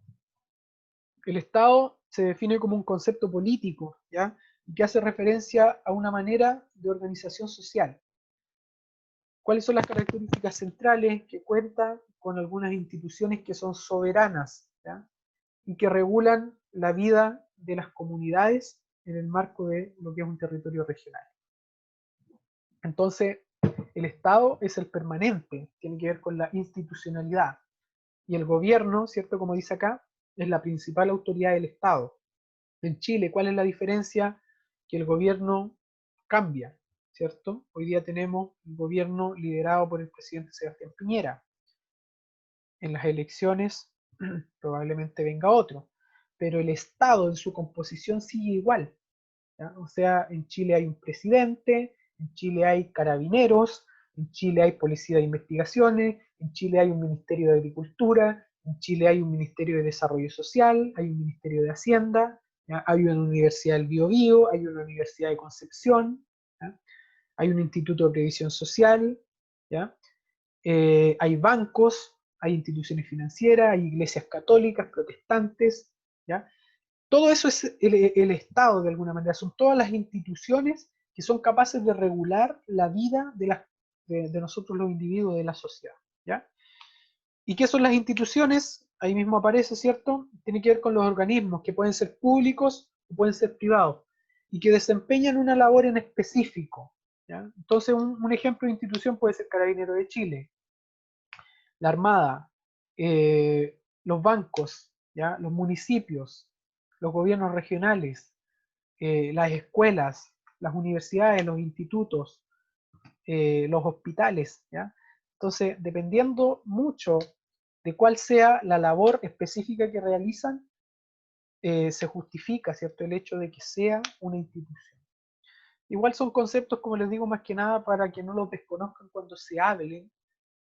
El Estado se define como un concepto político, ¿ya? Y que hace referencia a una manera de organización social. ¿Cuáles son las características centrales? Que cuenta con algunas instituciones que son soberanas, ¿ya? Y que regulan la vida de las comunidades en el marco de lo que es un territorio regional. Entonces, el Estado es el permanente, tiene que ver con la institucionalidad. Y el gobierno, ¿cierto? Como dice acá, es la principal autoridad del Estado. En Chile, ¿cuál es la diferencia? Que el gobierno cambia, ¿cierto? Hoy día tenemos un gobierno liderado por el presidente Sebastián Piñera. En las elecciones probablemente venga otro, pero el Estado en su composición sigue igual, ¿ya? O sea, en Chile hay un presidente, en Chile hay carabineros, en Chile hay policía de investigaciones, en Chile hay un ministerio de agricultura, en Chile hay un ministerio de desarrollo social, hay un ministerio de hacienda, ¿ya? Hay una universidad del Biobío, hay una universidad de Concepción, ¿ya? Hay un instituto de previsión social, ¿ya? Hay bancos, hay instituciones financieras, hay iglesias católicas, protestantes, ¿ya? Todo eso es el Estado de alguna manera, son todas las instituciones que son capaces de regular la vida de nosotros los individuos de la sociedad, ¿ya? ¿Y qué son las instituciones? Ahí mismo aparece, ¿cierto? Tiene que ver con los organismos que pueden ser públicos o pueden ser privados y que desempeñan una labor en específico, ¿ya? Entonces un ejemplo de institución puede ser Carabinero de Chile, la Armada, los bancos, ¿ya? Los municipios, los gobiernos regionales, las escuelas, las universidades, los institutos, los hospitales, ¿ya? Entonces, dependiendo mucho de cuál sea la labor específica que realizan, se justifica, ¿cierto?, el hecho de que sea una institución. Igual son conceptos, como les digo, más que nada para que no los desconozcan cuando se hablen,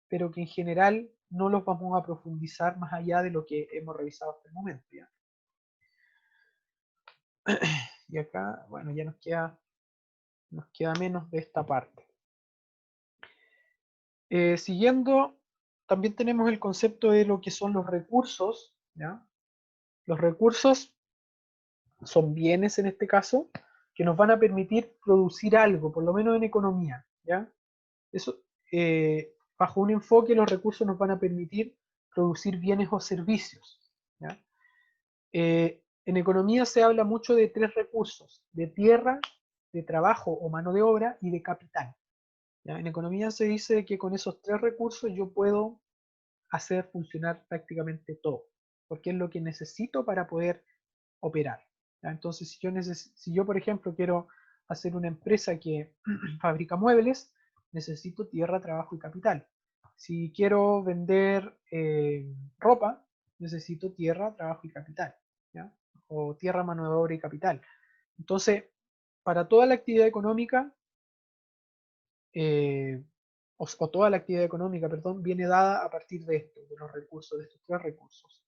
pero que en general no los vamos a profundizar más allá de lo que hemos revisado hasta el momento, ¿ya? Y acá, bueno, ya nos queda menos de esta parte. Siguiendo, también tenemos el concepto de lo que son los recursos, ¿ya? Los recursos son bienes en este caso, que nos van a permitir producir algo, por lo menos en economía, ¿ya? Eso, bajo un enfoque, los recursos nos van a permitir producir bienes o servicios, ¿ya? En economía se habla mucho de tres recursos: de tierra, de trabajo o mano de obra y de capital, ¿ya? En economía se dice que con esos tres recursos yo puedo hacer funcionar prácticamente todo, porque es lo que necesito para poder operar, ¿ya? Entonces, si yo, por ejemplo, quiero hacer una empresa que fabrica muebles, necesito tierra, trabajo y capital. Si quiero vender ropa, necesito tierra, trabajo y capital, ¿ya? O tierra, mano de obra y capital. Entonces, para toda la actividad económica, o toda la actividad económica, perdón, viene dada a partir de esto, de los recursos, de estos tres recursos.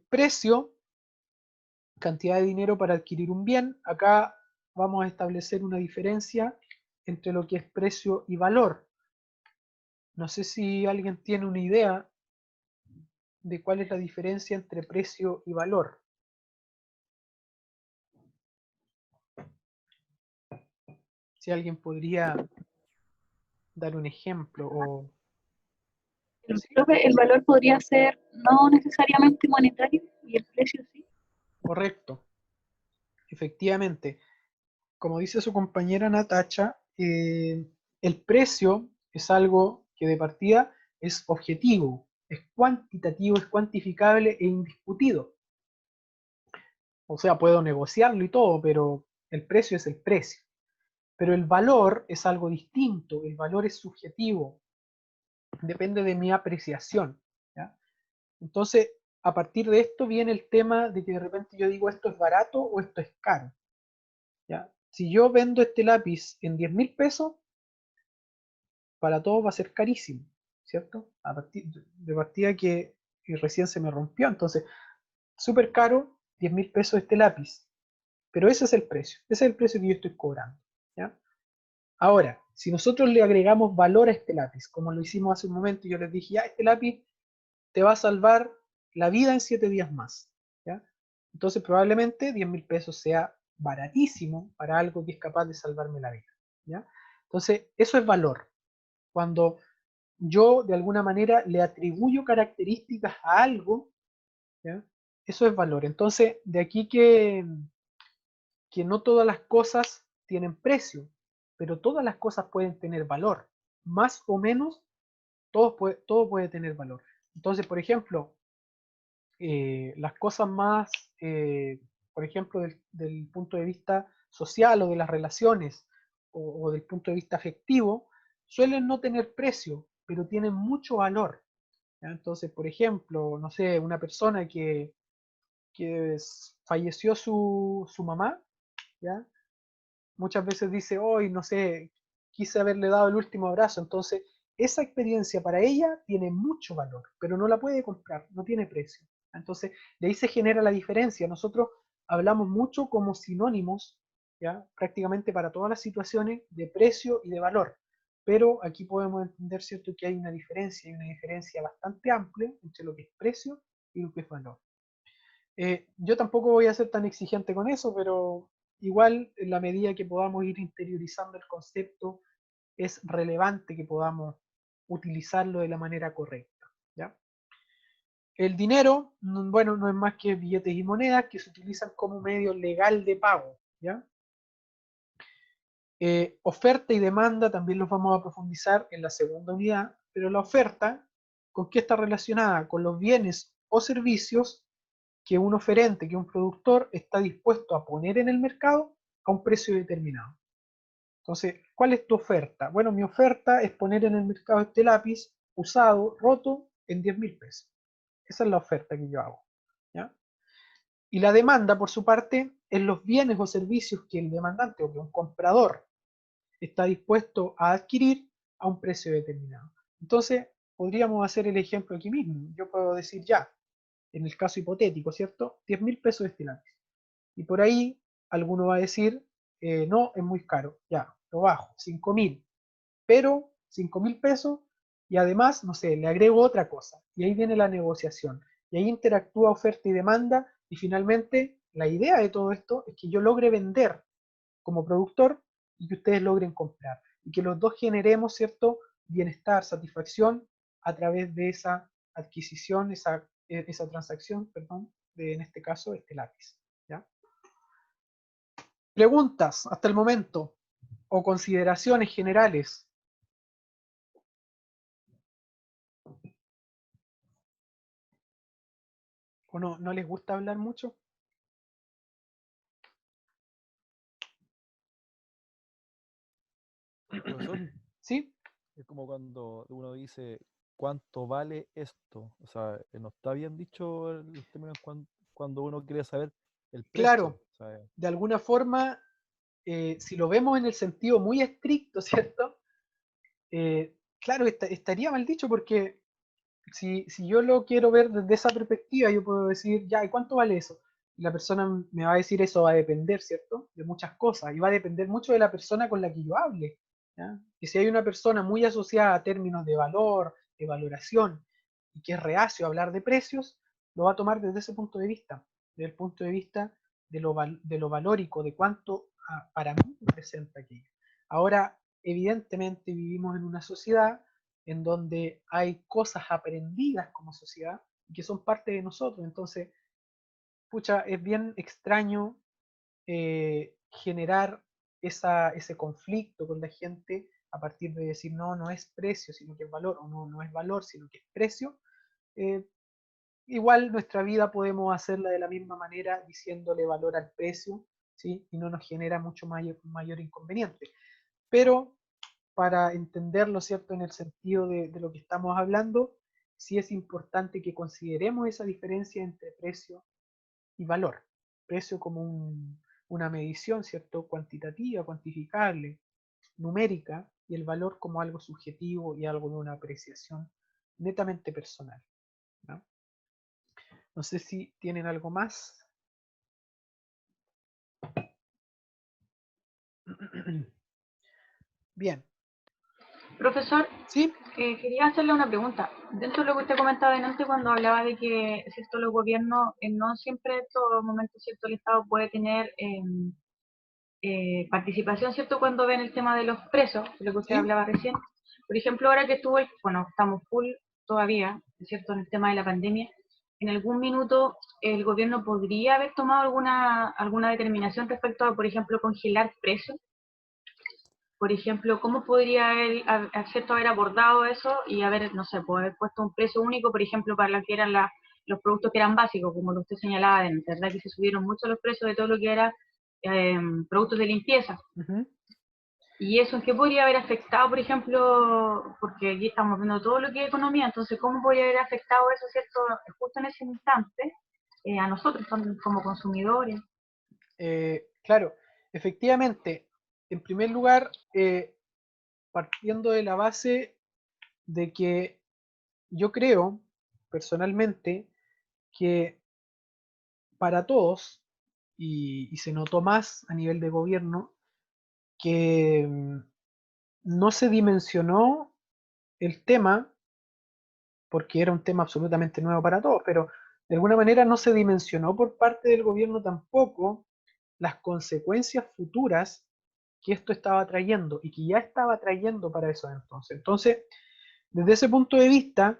Precio, cantidad de dinero para adquirir un bien. Acá vamos a establecer una diferencia entre lo que es precio y valor. No sé si alguien tiene una idea de cuál es la diferencia entre precio y valor. Si alguien podría dar un ejemplo o... ¿Sí? Profe, el valor podría ser no necesariamente monetario y el precio sí. Correcto, efectivamente. Como dice su compañera Natacha, el precio es algo que de partida es objetivo, es cuantitativo, es cuantificable e indiscutido. O sea, puedo negociarlo y todo, pero el precio es el precio. Pero el valor es algo distinto, el valor es subjetivo, depende de mi apreciación, ¿ya? Entonces, a partir de esto viene el tema de que de repente yo digo esto es barato o esto es caro, ¿ya? Si yo vendo este lápiz en 10.000 pesos, para todos va a ser carísimo, ¿cierto? A partir de partida que recién se me rompió, entonces, súper caro, 10.000 pesos este lápiz, pero ese es el precio, ese es el precio que yo estoy cobrando, ¿ya? Ahora, si nosotros le agregamos valor a este lápiz, como lo hicimos hace un momento, y yo les dije, ya, este lápiz te va a salvar la vida en 7 días más, ¿ya? Entonces probablemente 10.000 pesos sea baratísimo para algo que es capaz de salvarme la vida, ¿ya? Entonces, eso es valor. Cuando yo de alguna manera le atribuyo características a algo, ¿ya? Eso es valor. Entonces, de aquí que no todas las cosas tienen precio, pero todas las cosas pueden tener valor. Más o menos, todo puede tener valor. Entonces, por ejemplo, las cosas más, por ejemplo, del punto de vista social o de las relaciones o del punto de vista afectivo, suelen no tener precio, pero tienen mucho valor, ¿ya? Entonces, por ejemplo, no sé, una persona que falleció su mamá, ¿ya? Muchas veces dice, hoy, no sé, quise haberle dado el último abrazo, entonces esa experiencia para ella tiene mucho valor, pero no la puede comprar, no tiene precio. Entonces, de ahí se genera la diferencia. Nosotros hablamos mucho como sinónimos, ¿ya? Prácticamente para todas las situaciones de precio y de valor, pero aquí podemos entender, ¿cierto?, que hay una diferencia bastante amplia entre lo que es precio y lo que es valor. Yo tampoco voy a ser tan exigente con eso, pero igual en la medida que podamos ir interiorizando el concepto, es relevante que podamos utilizarlo de la manera correcta, ¿ya? El dinero, bueno, no es más que billetes y monedas que se utilizan como medio legal de pago, ¿ya? Oferta y demanda también los vamos a profundizar en la segunda unidad, pero la oferta, ¿con qué está relacionada? Con los bienes o servicios que un oferente, que un productor está dispuesto a poner en el mercado a un precio determinado. Entonces, ¿cuál es tu oferta? Bueno, mi oferta es poner en el mercado este lápiz usado, roto, en 10.000 pesos. Esa es la oferta que yo hago, ¿ya? Y la demanda, por su parte, es los bienes o servicios que el demandante o que un comprador está dispuesto a adquirir a un precio determinado. Entonces, podríamos hacer el ejemplo aquí mismo. Yo puedo decir ya, en el caso hipotético, ¿cierto? 10.000 pesos este lápiz. Y por ahí alguno va a decir, no, es muy caro, ya, lo bajo, 5.000. Pero 5.000 pesos y además, no sé, le agrego otra cosa. Y ahí viene la negociación. Y ahí interactúa oferta y demanda. Y finalmente, la idea de todo esto es que yo logre vender como productor y que ustedes logren comprar. Y que los dos generemos, ¿cierto?, bienestar, satisfacción a través de esa adquisición, esa transacción, perdón, de en este caso este lápiz, ¿ya? Preguntas hasta el momento o consideraciones generales. ¿O no les gusta hablar mucho? Profesor, ¿Sí? es como cuando uno dice cuánto vale esto. O sea, no está bien dicho el término cuando uno quiere saber el precio. Claro, O sea, de alguna forma, si lo vemos en el sentido muy estricto, ¿cierto? Claro, estaría mal dicho porque si yo lo quiero ver desde esa perspectiva, yo puedo decir, ya, ¿y cuánto vale eso? Y la persona me va a decir, eso va a depender, ¿cierto? De muchas cosas, y va a depender mucho de la persona con la que yo hable. ¿ya? Y si hay una persona muy asociada a términos de valor, de valoración, y que es reacio a hablar de precios, lo va a tomar desde ese punto de vista, desde el punto de vista de lo valórico, de cuánto para mí representa aquello. Ahora, evidentemente vivimos en una sociedad en donde hay cosas aprendidas como sociedad y que son parte de nosotros. Entonces, pucha, es bien extraño generar ese conflicto con la gente a partir de decir, no, no es precio, sino que es valor, o no, no es valor, sino que es precio. eh, Igual nuestra vida podemos hacerla de la misma manera diciéndole valor al precio, ¿sí? Y no nos genera mucho mayor inconveniente. Pero para entenderlo, ¿cierto? En el sentido de lo que estamos hablando, sí es importante que consideremos esa diferencia entre precio y valor. Precio como una medición, ¿cierto? Cuantitativa, cuantificable, numérica, y el valor como algo subjetivo y algo de una apreciación netamente personal, ¿no? No sé si tienen algo más. Bien, Profesor, ¿sí? quería hacerle una pregunta. Dentro de lo que usted comentaba antes cuando hablaba de que, cierto, los gobiernos, no siempre en todos momentos, cierto, el Estado puede tener participación, cierto, cuando ven el tema de los presos, de lo que usted ¿Sí? hablaba recién. Por ejemplo, ahora que estuvo, bueno, estamos full todavía, cierto, en el tema de la pandemia, en algún minuto el gobierno podría haber tomado alguna determinación respecto a, por ejemplo, congelar precios. Por ejemplo, ¿cómo podría él cierto, haber abordado eso y haber, no sé, pues, haber puesto un precio único, por ejemplo, para lo que eran los productos que eran básicos, como lo usted señalaba, de verdad que se subieron mucho los precios de todo lo que era productos de limpieza. Ujú. ¿Y eso en qué podría haber afectado, por ejemplo, porque aquí estamos viendo todo lo que es economía, entonces, ¿cómo podría haber afectado eso, cierto, justo en ese instante, a nosotros como consumidores? Claro, efectivamente, en primer lugar, partiendo de la base de que yo creo, personalmente, que para todos, y se notó más a nivel de gobierno, que no se dimensionó el tema, porque era un tema absolutamente nuevo para todos, pero de alguna manera no se dimensionó por parte del gobierno tampoco las consecuencias futuras que esto estaba trayendo y que ya estaba trayendo para eso entonces. Entonces, desde ese punto de vista,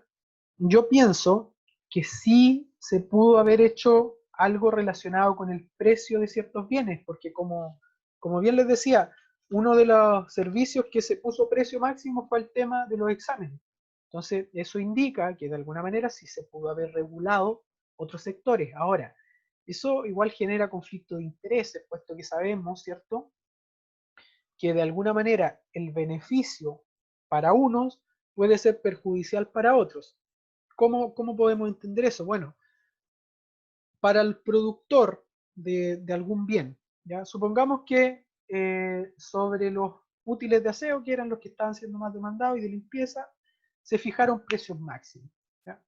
yo pienso que sí se pudo haber hecho algo relacionado con el precio de ciertos bienes, porque como bien les decía, uno de los servicios que se puso precio máximo fue el tema de los exámenes. Entonces, eso indica que de alguna manera sí se pudo haber regulado otros sectores. Ahora, eso igual genera conflicto de intereses, puesto que sabemos, ¿cierto?, que de alguna manera el beneficio para unos puede ser perjudicial para otros. ¿Cómo podemos entender eso? Bueno, para el productor de algún bien, ¿ya? Supongamos que sobre los útiles de aseo, que eran los que estaban siendo más demandados, y de limpieza, se fijaron precios máximos, ¿ya?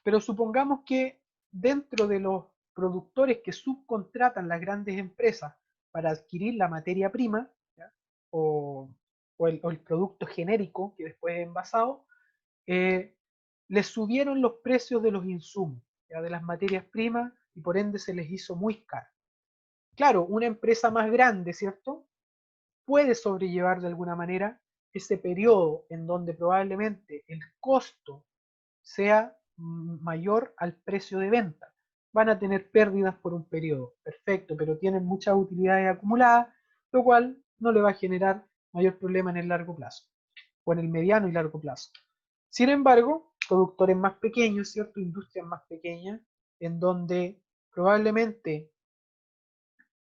Pero supongamos que dentro de los productores que subcontratan las grandes empresas para adquirir la materia prima, ¿ya?, o, o el producto genérico que después es envasado, eh, les subieron los precios de los insumos, ¿ya?, de las materias primas, y por ende se les hizo muy caro. Claro, una empresa más grande, ¿cierto?, puede sobrellevar de alguna manera ese periodo en donde probablemente el costo sea mayor al precio de venta. Van a tener pérdidas por un periodo, perfecto, pero tienen muchas utilidades acumuladas, lo cual no le va a generar mayor problema en el largo plazo, o en el mediano y largo plazo. Sin embargo, productores más pequeños, ¿cierto?, industrias más pequeñas, en donde probablemente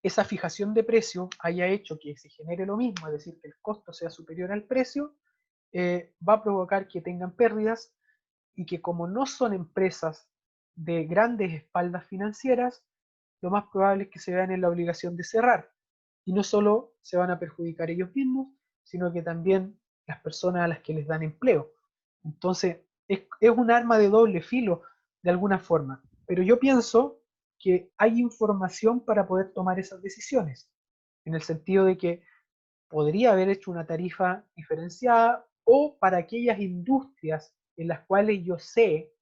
esa fijación de precio haya hecho que se genere lo mismo, es decir, que el costo sea superior al precio, va a provocar que tengan pérdidas, y que como no son empresas de grandes espaldas financieras, lo más probable es que se vean en la obligación de cerrar. Y no solo se van a perjudicar ellos mismos, sino que también las personas a las que les dan empleo. Entonces, es un arma de doble filo, de alguna forma. Pero yo pienso que hay información para poder tomar esas decisiones, en el sentido de que podría haber hecho una tarifa diferenciada, o para aquellas industrias en las cuales yo sé,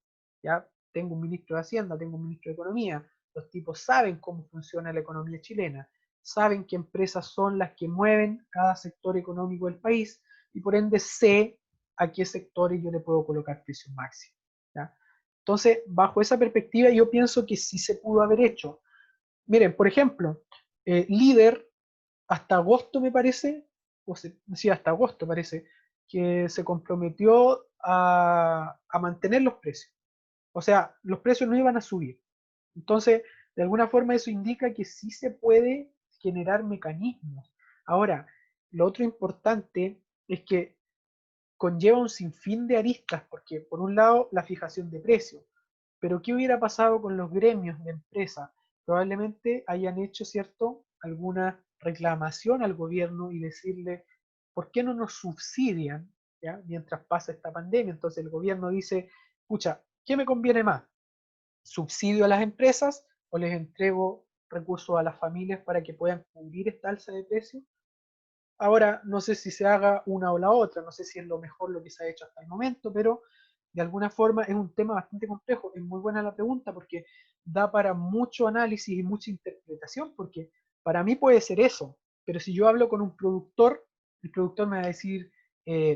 ya tengo un ministro de Hacienda, tengo un ministro de Economía, los tipos saben cómo funciona la economía chilena, saben qué empresas son las que mueven cada sector económico del país, y por ende sé a qué sectores yo le puedo colocar precios máximos. ¿Ya? Entonces, bajo esa perspectiva, yo pienso que sí se pudo haber hecho. Miren, por ejemplo, Líder, hasta agosto me parece, sí, hasta agosto parece, que se comprometió a mantener los precios. O sea, los precios no iban a subir. Entonces, de alguna forma eso indica que sí se puede generar mecanismos. Ahora, lo otro importante es que conlleva un sinfín de aristas, porque por un lado la fijación de precios, pero ¿qué hubiera pasado con los gremios de empresa? Probablemente hayan hecho, ¿cierto?, alguna reclamación al gobierno y decirle, ¿por qué no nos subsidian, ¿ya?, mientras pasa esta pandemia? Entonces el gobierno dice, escucha, ¿qué me conviene más? ¿Subsidio a las empresas o les entrego recursos a las familias para que puedan cubrir esta alza de precios? Ahora, no sé si se haga una o la otra, no sé si es lo mejor lo que se ha hecho hasta el momento, pero de alguna forma es un tema bastante complejo. Es muy buena la pregunta porque da para mucho análisis y mucha interpretación, porque para mí puede ser eso, pero si yo hablo con un productor, el productor me va a decir,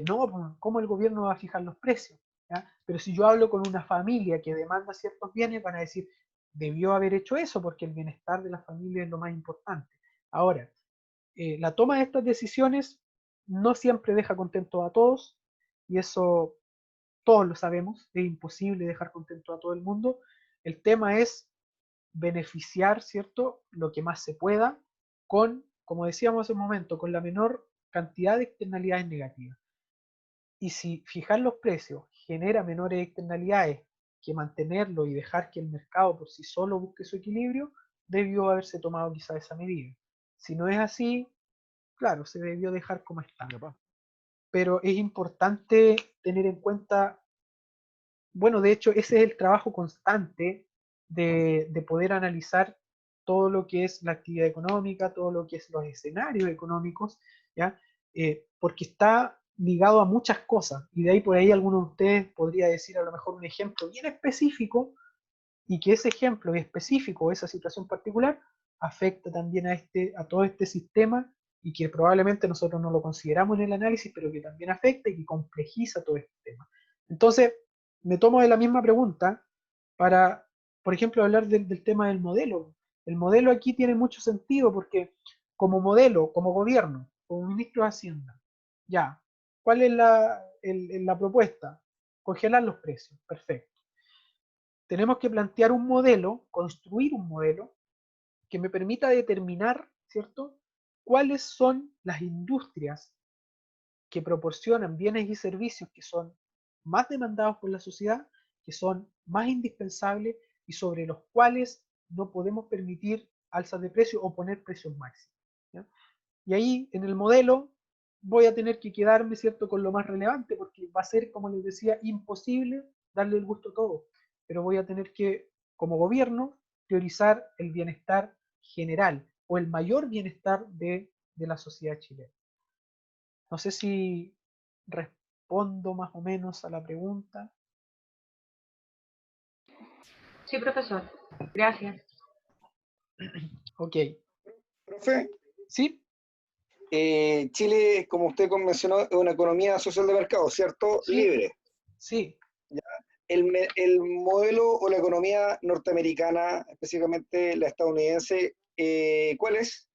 no, pues, ¿cómo el gobierno va a fijar los precios? ¿Ya? Pero si yo hablo con una familia que demanda ciertos bienes, van a decir, debió haber hecho eso porque el bienestar de la familia es lo más importante. Ahora, la toma de estas decisiones no siempre deja contentos a todos, y eso todos lo sabemos, es imposible dejar contento a todo el mundo. El tema es beneficiar, ¿cierto?, lo que más se pueda con, como decíamos hace un momento, con la menor cantidad de externalidades negativas. Y si fijar los precios genera menores externalidades que mantenerlo y dejar que el mercado por sí solo busque su equilibrio, debió haberse tomado quizá esa medida. Si no es así, claro, se debió dejar como está. Pero es importante tener en cuenta, bueno, de hecho, ese es el trabajo constante de poder analizar todo lo que es la actividad económica, todo lo que es los escenarios económicos, ¿ya? Porque está ligado a muchas cosas, y de ahí por ahí alguno de ustedes podría decir a lo mejor un ejemplo bien específico, y que ese ejemplo específico, esa situación particular, afecta también a todo este sistema, y que probablemente nosotros no lo consideramos en el análisis, pero que también afecta y que complejiza todo este tema. Entonces, me tomo de la misma pregunta para, por ejemplo, hablar del tema del modelo. El modelo aquí tiene mucho sentido porque como modelo, como gobierno, como ministro de Hacienda, ya, ¿cuál es la propuesta? Congelar los precios, perfecto. Tenemos que plantear un modelo, construir un modelo que me permita determinar, ¿cierto?, cuáles son las industrias que proporcionan bienes y servicios que son más demandados por la sociedad, que son más indispensables y sobre los cuales no podemos permitir alzas de precio o poner precios máximos, ¿ya? Y ahí en el modelo voy a tener que quedarme, ¿cierto?, con lo más relevante, porque va a ser, como les decía, imposible darle el gusto a todo, pero voy a tener que, como gobierno, priorizar el bienestar general o el mayor bienestar de la sociedad chilena. No sé si respondo más o menos a la pregunta. Sí, profesor. Gracias. Ok, Profe, ¿sí? Chile, como usted mencionó, es una economía social de mercado, ¿cierto? Sí, Libre. sí. El modelo o la economía norteamericana, específicamente la estadounidense, ¿cuál es?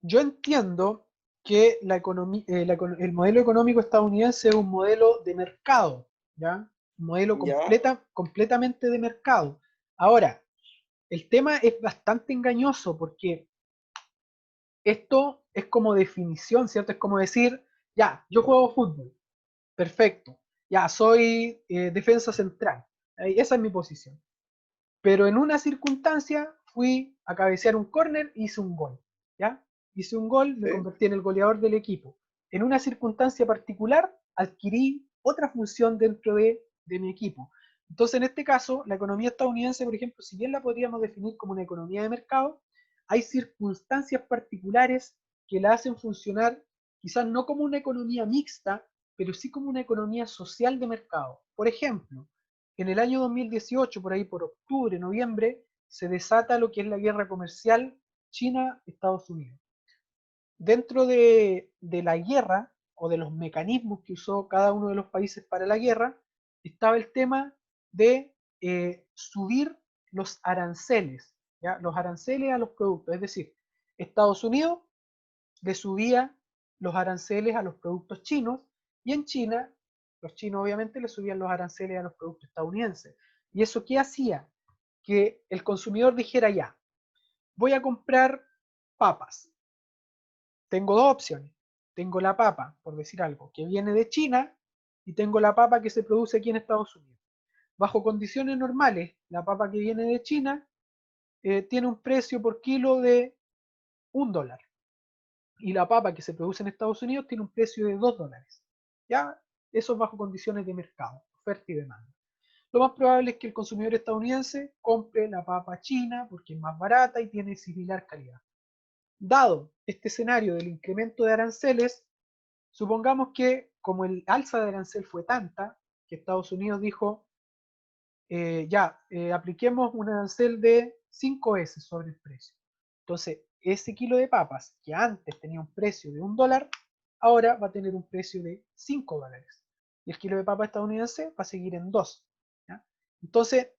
Yo entiendo que el modelo económico estadounidense es un modelo de mercado, ¿ya? Un modelo ¿Ya? completamente de mercado. Ahora, el tema es bastante engañoso porque esto es como definición, ¿cierto? Es como decir, ya, yo juego fútbol, perfecto, ya, soy defensa central, esa es mi posición. Pero en una circunstancia fui a cabecear un córner e hice un gol, ¿ya? Hice un gol, me ¿Sí? convertí en el goleador del equipo. En una circunstancia particular adquirí otra función dentro de mi equipo. Entonces, en este caso, la economía estadounidense, por ejemplo, si bien la podríamos definir como una economía de mercado, hay circunstancias particulares que la hacen funcionar quizás no como una economía mixta, pero sí como una economía social de mercado. Por ejemplo, en el año 2018, por ahí por octubre, noviembre, se desata lo que es la guerra comercial China-Estados Unidos. Dentro de la guerra o de los mecanismos que usó cada uno de los países para la guerra, estaba el tema de subir los aranceles, ¿ya? Los aranceles a los productos, es decir, Estados Unidos le subía los aranceles a los productos chinos y en China, los chinos obviamente le subían los aranceles a los productos estadounidenses. ¿Y eso qué hacía? Que el consumidor dijera ya, voy a comprar papas. Tengo dos opciones. Tengo la papa, por decir algo, que viene de China y tengo la papa que se produce aquí en Estados Unidos. Bajo condiciones normales, la papa que viene de China tiene un precio por kilo de $1. Y la papa que se produce en Estados Unidos tiene un precio de $2. ¿Ya? Eso es bajo condiciones de mercado, oferta y demanda. Lo más probable es que el consumidor estadounidense compre la papa china porque es más barata y tiene similar calidad. Dado este escenario del incremento de aranceles, supongamos que como el alza de arancel fue tanta, que Estados Unidos dijo, apliquemos un arancel de 5 veces sobre el precio. Entonces, ese kilo de papas, que antes tenía un precio de $1, ahora va a tener un precio de $5. Y el kilo de papa estadounidense va a seguir en 2. ¿Ya? Entonces,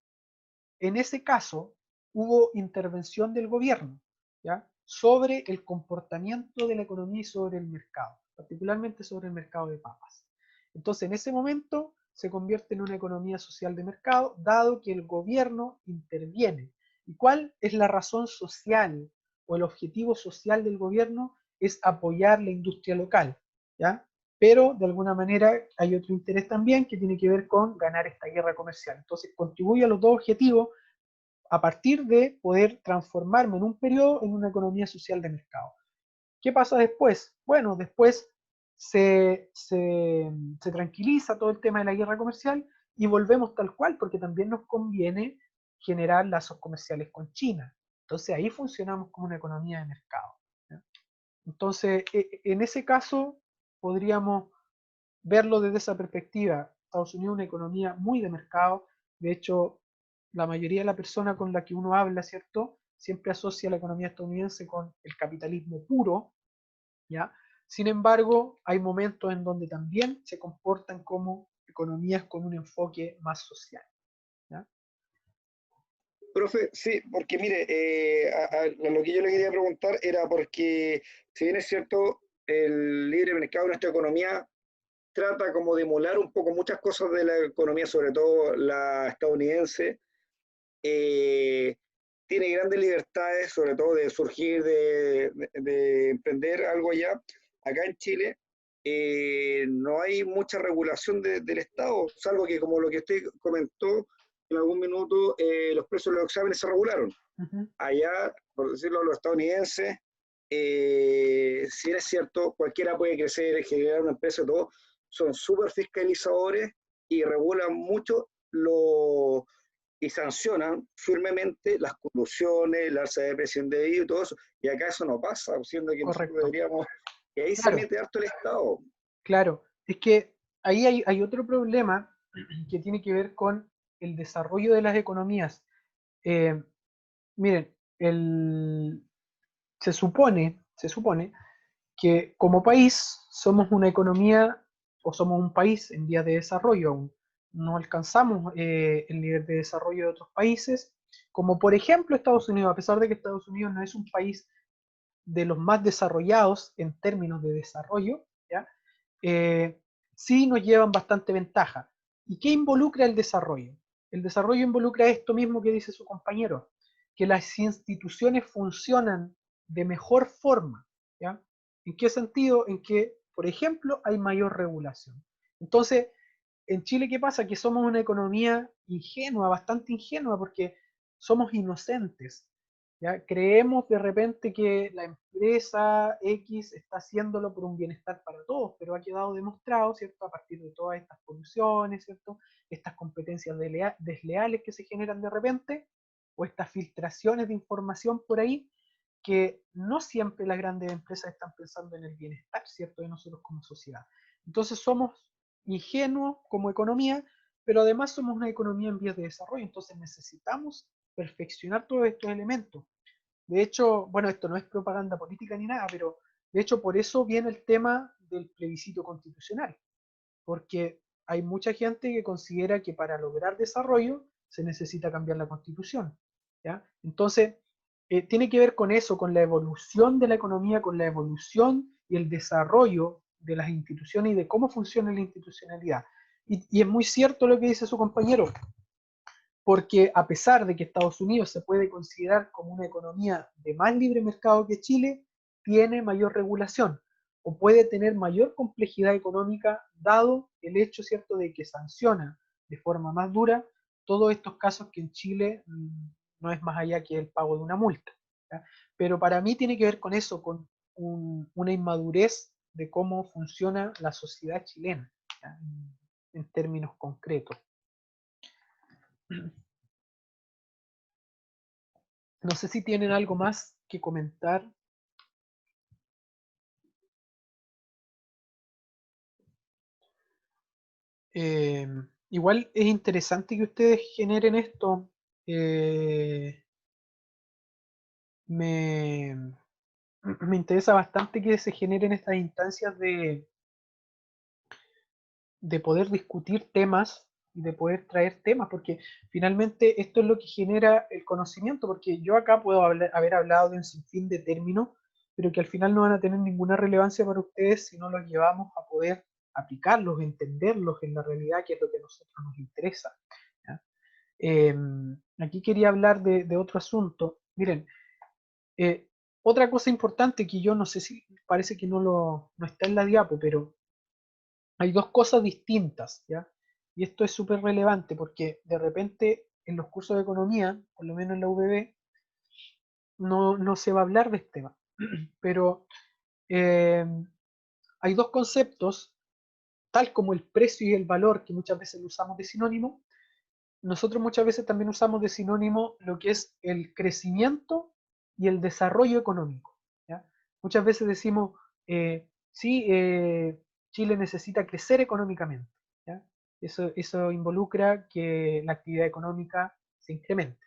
en ese caso, hubo intervención del gobierno, ¿ya? Sobre el comportamiento de la economía y sobre el mercado, particularmente sobre el mercado de papas. Entonces, en ese momento se convierte en una economía social de mercado, dado que el gobierno interviene. ¿Y cuál es la razón social o el objetivo social del gobierno? Es apoyar la industria local, ¿ya? Pero de alguna manera hay otro interés también que tiene que ver con ganar esta guerra comercial. Entonces contribuye a los dos objetivos a partir de poder transformarme en un periodo en una economía social de mercado. ¿Qué pasa después? Bueno, después se tranquiliza todo el tema de la guerra comercial y volvemos tal cual, porque también nos conviene generar lazos comerciales con China. Entonces ahí funcionamos como una economía de mercado. ¿Ya? Entonces, en ese caso, podríamos verlo desde esa perspectiva. Estados Unidos es una economía muy de mercado. De hecho, la mayoría de la persona con la que uno habla, ¿cierto? Siempre asocia la economía estadounidense con el capitalismo puro, ¿ya? Sin embargo, hay momentos en donde también se comportan como economías con un enfoque más social, ¿ya? Profe, sí, porque mire, lo que yo le quería preguntar era porque, si bien es cierto, el libre mercado de nuestra economía trata como de emular un poco muchas cosas de la economía, sobre todo la estadounidense, eh, tiene grandes libertades, sobre todo de surgir, de emprender algo allá. Acá en Chile no hay mucha regulación del Estado, salvo que como lo que usted comentó en algún minuto, los precios de los exámenes se regularon. Ujú. Allá, por decirlo, los estadounidenses, si es cierto, cualquiera puede crecer, generar una empresa, todo, son súper fiscalizadores y regulan mucho y sancionan firmemente las colusiones, la alza de precio indebida y todo eso. Y acá eso no pasa, siendo que nosotros Correcto. deberíamos, y ahí se Claro, mete harto el Estado. claro. Es que ahí hay otro problema que tiene que ver con el desarrollo de las economías. Eh, Miren, se supone que como país somos una economía o somos un país en vías de desarrollo aún. No alcanzamos el nivel de desarrollo de otros países, como por ejemplo Estados Unidos, a pesar de que Estados Unidos no es un país de los más desarrollados en términos de desarrollo, ¿ya? Eh, sí nos llevan bastante ventaja. ¿Y qué involucra el desarrollo? El desarrollo involucra esto mismo que dice su compañero, que las instituciones funcionan de mejor forma, ¿ya? ¿En qué sentido? En que, por ejemplo, hay mayor regulación. Entonces, en Chile, ¿qué pasa? Que somos una economía ingenua, bastante ingenua, porque somos inocentes. ¿Ya? Creemos de repente que la empresa X está haciéndolo por un bienestar para todos, pero ha quedado demostrado, ¿cierto? A partir de todas estas poluciones, ¿cierto? Estas competencias desleales que se generan de repente, o estas filtraciones de información por ahí, que no siempre las grandes empresas están pensando en el bienestar, ¿cierto?, de nosotros como sociedad. Entonces somos ingenuos como economía, pero además somos una economía en vías de desarrollo, entonces necesitamos perfeccionar todos estos elementos. De hecho, bueno, esto no es propaganda política ni nada, pero de hecho por eso viene el tema del plebiscito constitucional, porque hay mucha gente que considera que para lograr desarrollo se necesita cambiar la constitución, ¿ya? Entonces, tiene que ver con eso, con la evolución de la economía, con la evolución y el desarrollo de las instituciones y de cómo funciona la institucionalidad. Y es muy cierto lo que dice su compañero, porque a pesar de que Estados Unidos se puede considerar como una economía de más libre mercado que Chile, tiene mayor regulación o puede tener mayor complejidad económica dado el hecho, ¿cierto?, de que sanciona de forma más dura todos estos casos que en Chile no es más allá que el pago de una multa, ¿ya? Pero para mí tiene que ver con eso, con una inmadurez de cómo funciona la sociedad chilena, ¿ya?, en términos concretos. No sé si tienen algo más que comentar. Eh, Igual es interesante que ustedes generen esto. Eh, me, me interesa bastante que se generen estas instancias de poder discutir temas y de poder traer temas, porque finalmente esto es lo que genera el conocimiento, porque yo acá puedo haber hablado de un sinfín de términos, pero que al final no van a tener ninguna relevancia para ustedes si no los llevamos a poder aplicarlos, entenderlos en la realidad, que es lo que a nosotros nos interesa, ¿ya? Aquí quería hablar de otro asunto. Miren, otra cosa importante que yo no sé si parece que no está en la diapo, pero hay dos cosas distintas, ¿ya? Y esto es súper relevante porque de repente en los cursos de economía, por lo menos en la UBB, no se va a hablar de este tema. Pero eh, hay dos conceptos, tal como el precio y el valor, que muchas veces lo usamos de sinónimo. Nosotros muchas veces también usamos de sinónimo lo que es el crecimiento y el desarrollo económico, ¿ya? Muchas veces decimos, sí, Chile necesita crecer económicamente, ¿ya? Eso involucra que la actividad económica se incremente.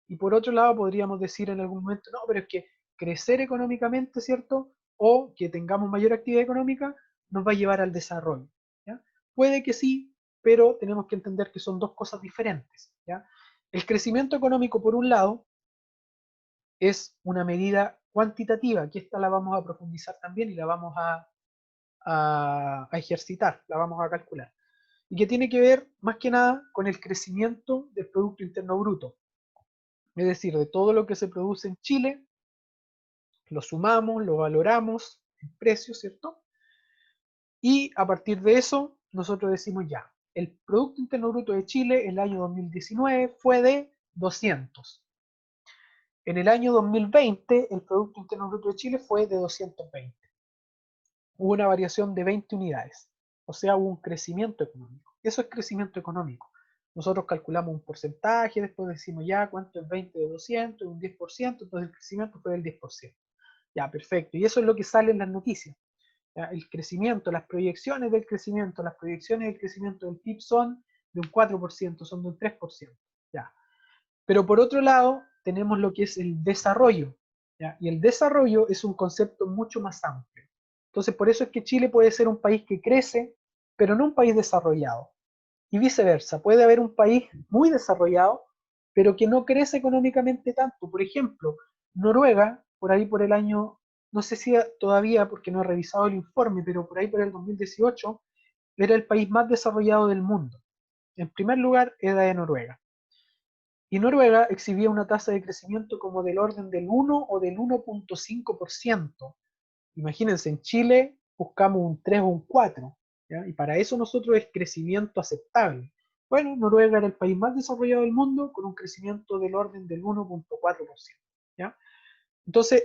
Y por otro lado, podríamos decir en algún momento, no, pero es que crecer económicamente, ¿cierto? O que tengamos mayor actividad económica nos va a llevar al desarrollo, ¿ya? Puede que sí, pero tenemos que entender que son dos cosas diferentes, ¿ya? El crecimiento económico, por un lado, es una medida cuantitativa, que esta la vamos a profundizar también y la vamos a ejercitar, la vamos a calcular. Y que tiene que ver más que nada con el crecimiento del Producto Interno Bruto. Es decir, de todo lo que se produce en Chile, lo sumamos, lo valoramos en precio, ¿cierto? Y a partir de eso, nosotros decimos ya, el Producto Interno Bruto de Chile el año 2019 fue de 200. En el año 2020, el Producto Interno Bruto de Chile fue de 220. Hubo una variación de 20 unidades, o sea, hubo un crecimiento económico. Eso es crecimiento económico. Nosotros calculamos un porcentaje, después decimos ya cuánto es 20 de 200, un 10%, entonces el crecimiento fue del 10%. Ya, perfecto. Y eso es lo que sale en las noticias. ¿Ya? El crecimiento, las proyecciones del crecimiento del PIB son de un 4%, son de un 3%. ¿Ya? Pero por otro lado, tenemos lo que es el desarrollo, ¿ya? Y el desarrollo es un concepto mucho más amplio. Entonces, por eso es que Chile puede ser un país que crece, pero no un país desarrollado. Y viceversa, puede haber un país muy desarrollado, pero que no crece económicamente tanto. Por ejemplo, Noruega, por ahí por el año, no sé si todavía, porque no he revisado el informe, pero por ahí por el 2018, era el país más desarrollado del mundo. En primer lugar, era de Noruega. Y Noruega exhibía una tasa de crecimiento como del orden del 1 o del 1,5%. Imagínense, en Chile buscamos un 3 o un 4, ¿ya? Y para eso nosotros es crecimiento aceptable. Bueno, Noruega era el país más desarrollado del mundo con un crecimiento del orden del 1,4%, ¿ya? Entonces,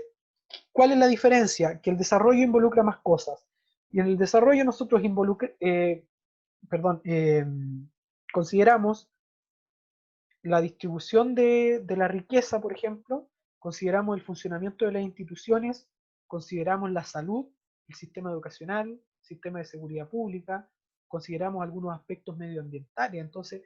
¿cuál es la diferencia? Que el desarrollo involucra más cosas. Y en el desarrollo nosotros consideramos la distribución de la riqueza, por ejemplo, consideramos el funcionamiento de las instituciones, consideramos la salud, el sistema educacional, el sistema de seguridad pública, consideramos algunos aspectos medioambientales. Entonces,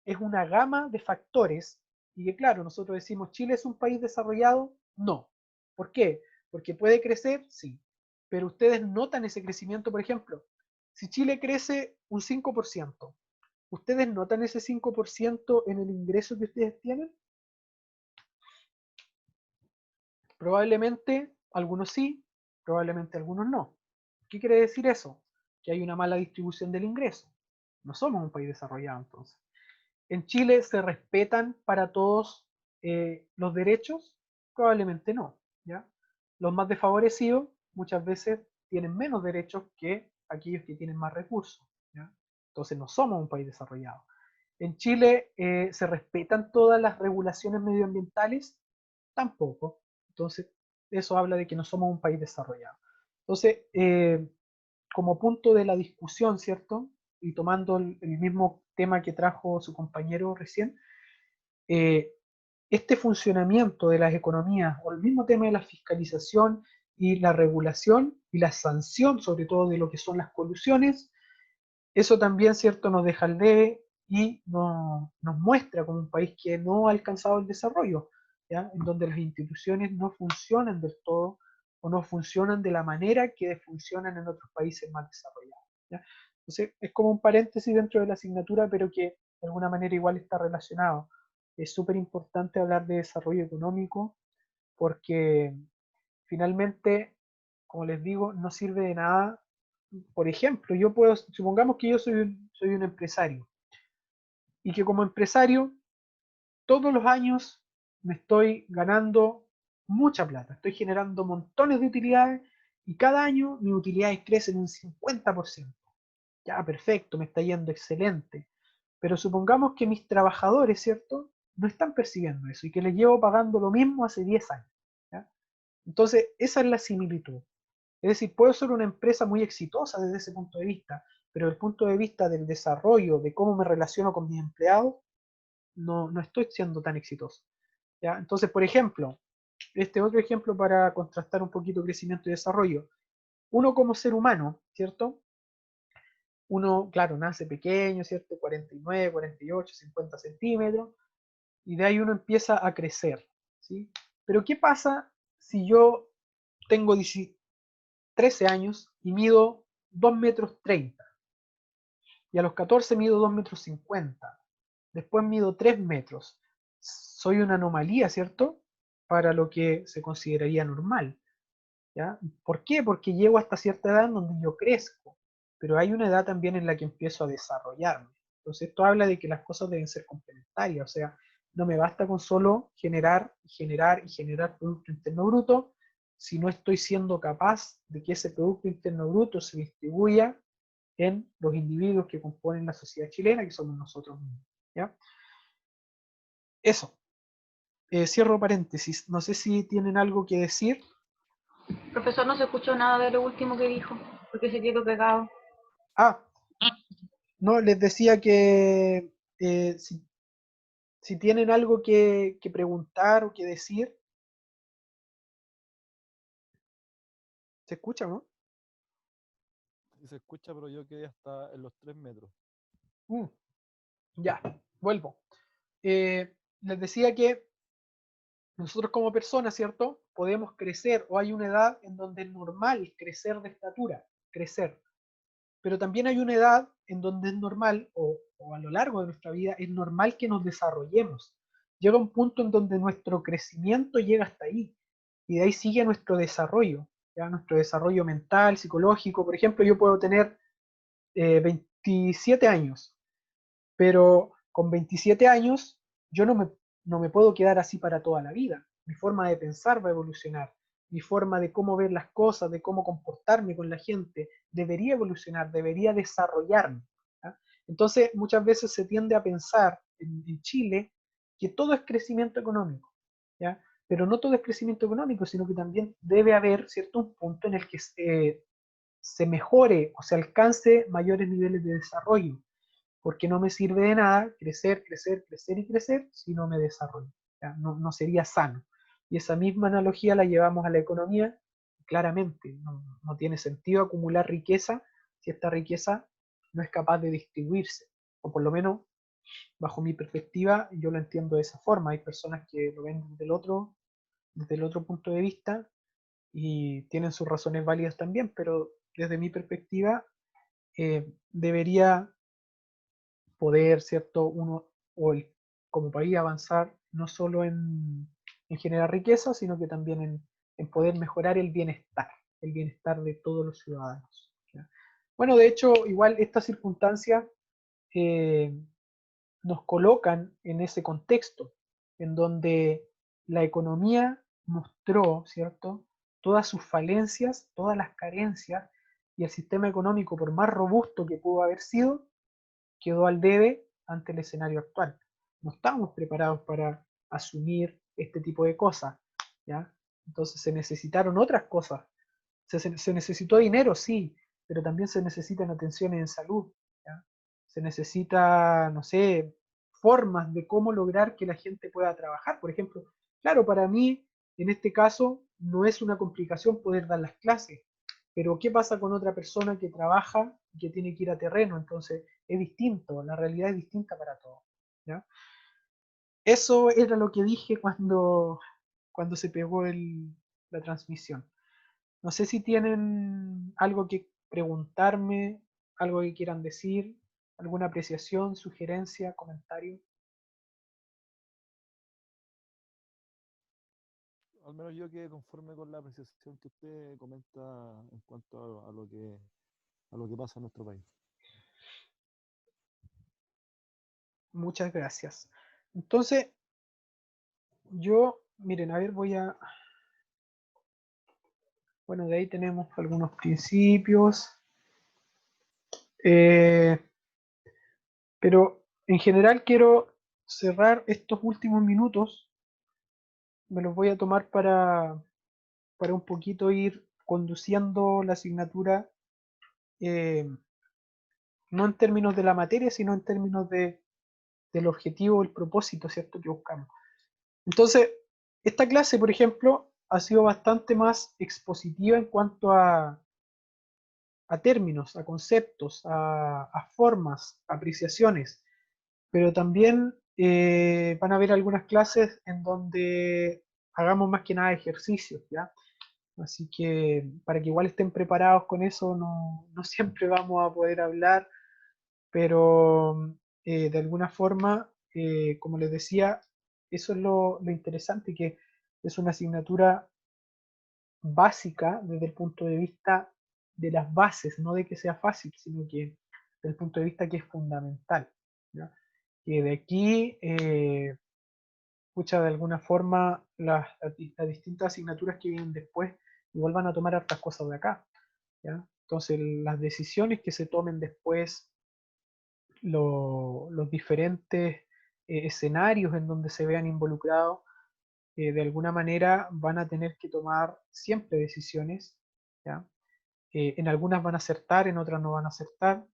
es una gama de factores y que claro, nosotros decimos, ¿Chile es un país desarrollado? No. ¿Por qué? Porque puede crecer, sí. Pero ustedes notan ese crecimiento, por ejemplo, si Chile crece un 5%, ¿ustedes notan ese 5% en el ingreso que ustedes tienen? Probablemente algunos sí, probablemente algunos no. ¿Qué quiere decir eso? Que hay una mala distribución del ingreso. No somos un país desarrollado entonces. ¿En Chile se respetan para todos los derechos? Probablemente no, ¿ya? Los más desfavorecidos muchas veces tienen menos derechos que aquellos que tienen más recursos, ¿ya? Entonces no somos un país desarrollado. ¿En Chile se respetan todas las regulaciones medioambientales? Tampoco. Entonces eso habla de que no somos un país desarrollado. Entonces, como punto de la discusión, ¿cierto? Y tomando el mismo tema que trajo su compañero recién, eh, este funcionamiento de las economías, o el mismo tema de la fiscalización y la regulación y la sanción, sobre todo de lo que son las colusiones, eso también, ¿cierto?, nos deja al debe y nos muestra como un país que no ha alcanzado el desarrollo, ¿ya? En donde las instituciones no funcionan del todo o no funcionan de la manera que funcionan en otros países más desarrollados, ¿ya? Entonces, es como un paréntesis dentro de la asignatura, pero que de alguna manera igual está relacionado. Es súper importante hablar de desarrollo económico porque finalmente, como les digo, no sirve de nada. Por ejemplo, yo puedo, supongamos que yo soy un empresario y que como empresario todos los años me estoy ganando mucha plata, estoy generando montones de utilidades y cada año mis utilidades crecen un 50%. Ya, perfecto, me está yendo excelente. Pero supongamos que mis trabajadores, ¿cierto? No están percibiendo eso y que les llevo pagando lo mismo hace 10 años. ¿Ya? Entonces, esa es la similitud. Es decir, puedo ser una empresa muy exitosa desde ese punto de vista, pero desde el punto de vista del desarrollo, de cómo me relaciono con mis empleados, no estoy siendo tan exitoso. ¿Ya? Entonces, por ejemplo, este otro ejemplo para contrastar un poquito crecimiento y desarrollo. Uno como ser humano, ¿cierto? Uno, claro, nace pequeño, ¿cierto? 49, 48, 50 centímetros, y de ahí uno empieza a crecer, ¿sí? Pero ¿qué pasa si yo tengo 13 años y mido 2 metros 30? Y a los 14 mido 2 metros 50. Después mido 3 metros. Soy una anomalía, ¿cierto? Para lo que se consideraría normal, ¿ya? ¿Por qué? Porque llego hasta cierta edad en donde yo crezco, pero hay una edad también en la que empiezo a desarrollarme. Entonces esto habla de que las cosas deben ser complementarias, o sea, no me basta con solo generar y generar y generar Producto Interno Bruto, si no estoy siendo capaz de que ese Producto Interno Bruto se distribuya en los individuos que componen la sociedad chilena, que somos nosotros mismos, ¿ya? Eso. Cierro paréntesis. No sé si tienen algo que decir. Profesor, no se escuchó nada de lo último que dijo, porque se quedó pegado. Ah, no, les decía que si tienen algo que preguntar o que decir, ¿se escucha, no? Sí se escucha, pero yo quedé hasta en los 3 metros. Mm, ya, vuelvo. Les decía que nosotros como personas, ¿cierto? Podemos crecer o hay una edad en donde es normal crecer de estatura, crecer. Pero también hay una edad en donde es normal, o a lo largo de nuestra vida, es normal que nos desarrollemos. Llega un punto en donde nuestro crecimiento llega hasta ahí, y de ahí sigue nuestro desarrollo, ¿ya? Nuestro desarrollo mental, psicológico. Por ejemplo, yo puedo tener 27 años, pero con 27 años yo no me puedo quedar así para toda la vida. Mi forma de pensar va a evolucionar, mi forma de cómo ver las cosas, de cómo comportarme con la gente, debería evolucionar, debería desarrollarme, ¿ya? Entonces, muchas veces se tiende a pensar en Chile que todo es crecimiento económico, ¿ya? Pero no todo es crecimiento económico, sino que también debe haber cierto un punto en el que se mejore o se alcance mayores niveles de desarrollo, porque no me sirve de nada crecer, crecer, crecer y crecer si no me desarrollo, ¿ya? No sería sano. Y esa misma analogía la llevamos a la economía. Claramente, no tiene sentido acumular riqueza si esta riqueza no es capaz de distribuirse. O por lo menos, bajo mi perspectiva, yo lo entiendo de esa forma. Hay personas que lo ven desde el otro punto de vista y tienen sus razones válidas también, pero desde mi perspectiva debería poder, ¿cierto?, uno o como país avanzar no solo en generar riqueza, sino que también en poder mejorar el bienestar de todos los ciudadanos. ¿Ya? Bueno, de hecho, igual estas circunstancias eh, nos colocan en ese contexto, en donde la economía mostró, ¿cierto?, todas sus falencias, todas las carencias, y el sistema económico, por más robusto que pudo haber sido, quedó al debe ante el escenario actual. No estábamos preparados para asumir este tipo de cosas, ¿ya? Entonces se necesitaron otras cosas. Se necesitó dinero, sí, pero también se necesitan atenciones en salud, ¿ya? Se necesita, no sé, formas de cómo lograr que la gente pueda trabajar. Por ejemplo, claro, para mí, en este caso, no es una complicación poder dar las clases, pero ¿qué pasa con otra persona que trabaja y que tiene que ir a terreno? Entonces, es distinto, la realidad es distinta para todos, ¿ya? Eso era lo que dije cuando se pegó la transmisión. No sé si tienen algo que preguntarme, algo que quieran decir, alguna apreciación, sugerencia, comentario. Al menos yo quedé conforme con la apreciación que usted comenta en cuanto a lo que pasa en nuestro país. Muchas gracias. Entonces, miren, a ver, bueno, de ahí tenemos algunos principios, pero en general quiero cerrar estos últimos minutos, me los voy a tomar para un poquito ir conduciendo la asignatura, eh, no en términos de la materia, sino en términos del objetivo, el propósito, ¿cierto?, que buscamos. Entonces, esta clase, por ejemplo, ha sido bastante más expositiva en cuanto a términos, a conceptos, a formas, apreciaciones, pero también van a haber algunas clases en donde hagamos más que nada ejercicios, ¿ya? Así que para que igual estén preparados con eso, no siempre vamos a poder hablar, pero de alguna forma, como les decía, eso es lo interesante, que es una asignatura básica desde el punto de vista de las bases, no de que sea fácil, sino que desde el punto de vista que es fundamental, ¿ya? Que de aquí, de alguna forma, las distintas asignaturas que vienen después igual van a tomar hartas cosas de acá, ¿ya? Entonces, las decisiones que se tomen después, los diferentes escenarios en donde se vean involucrados, de alguna manera van a tener que tomar siempre decisiones, ¿ya? En algunas van a acertar, en otras no van a acertar,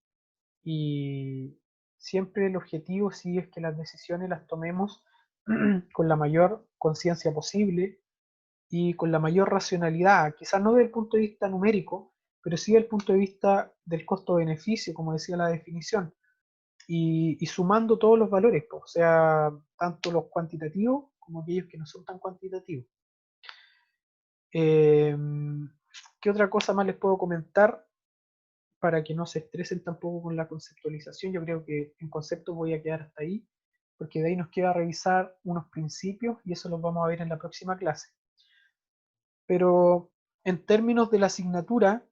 y siempre el objetivo sí es que las decisiones las tomemos con la mayor conciencia posible y con la mayor racionalidad, quizás no desde el punto de vista numérico, pero sí desde el punto de vista del costo-beneficio, como decía la definición, y sumando todos los valores, pues, o sea, tanto los cuantitativos como aquellos que no son tan cuantitativos. ¿Qué otra cosa más les puedo comentar para que no se estresen tampoco con la conceptualización? Yo creo que en concepto voy a quedar hasta ahí, porque de ahí nos queda revisar unos principios y eso los vamos a ver en la próxima clase. Pero en términos de la asignatura,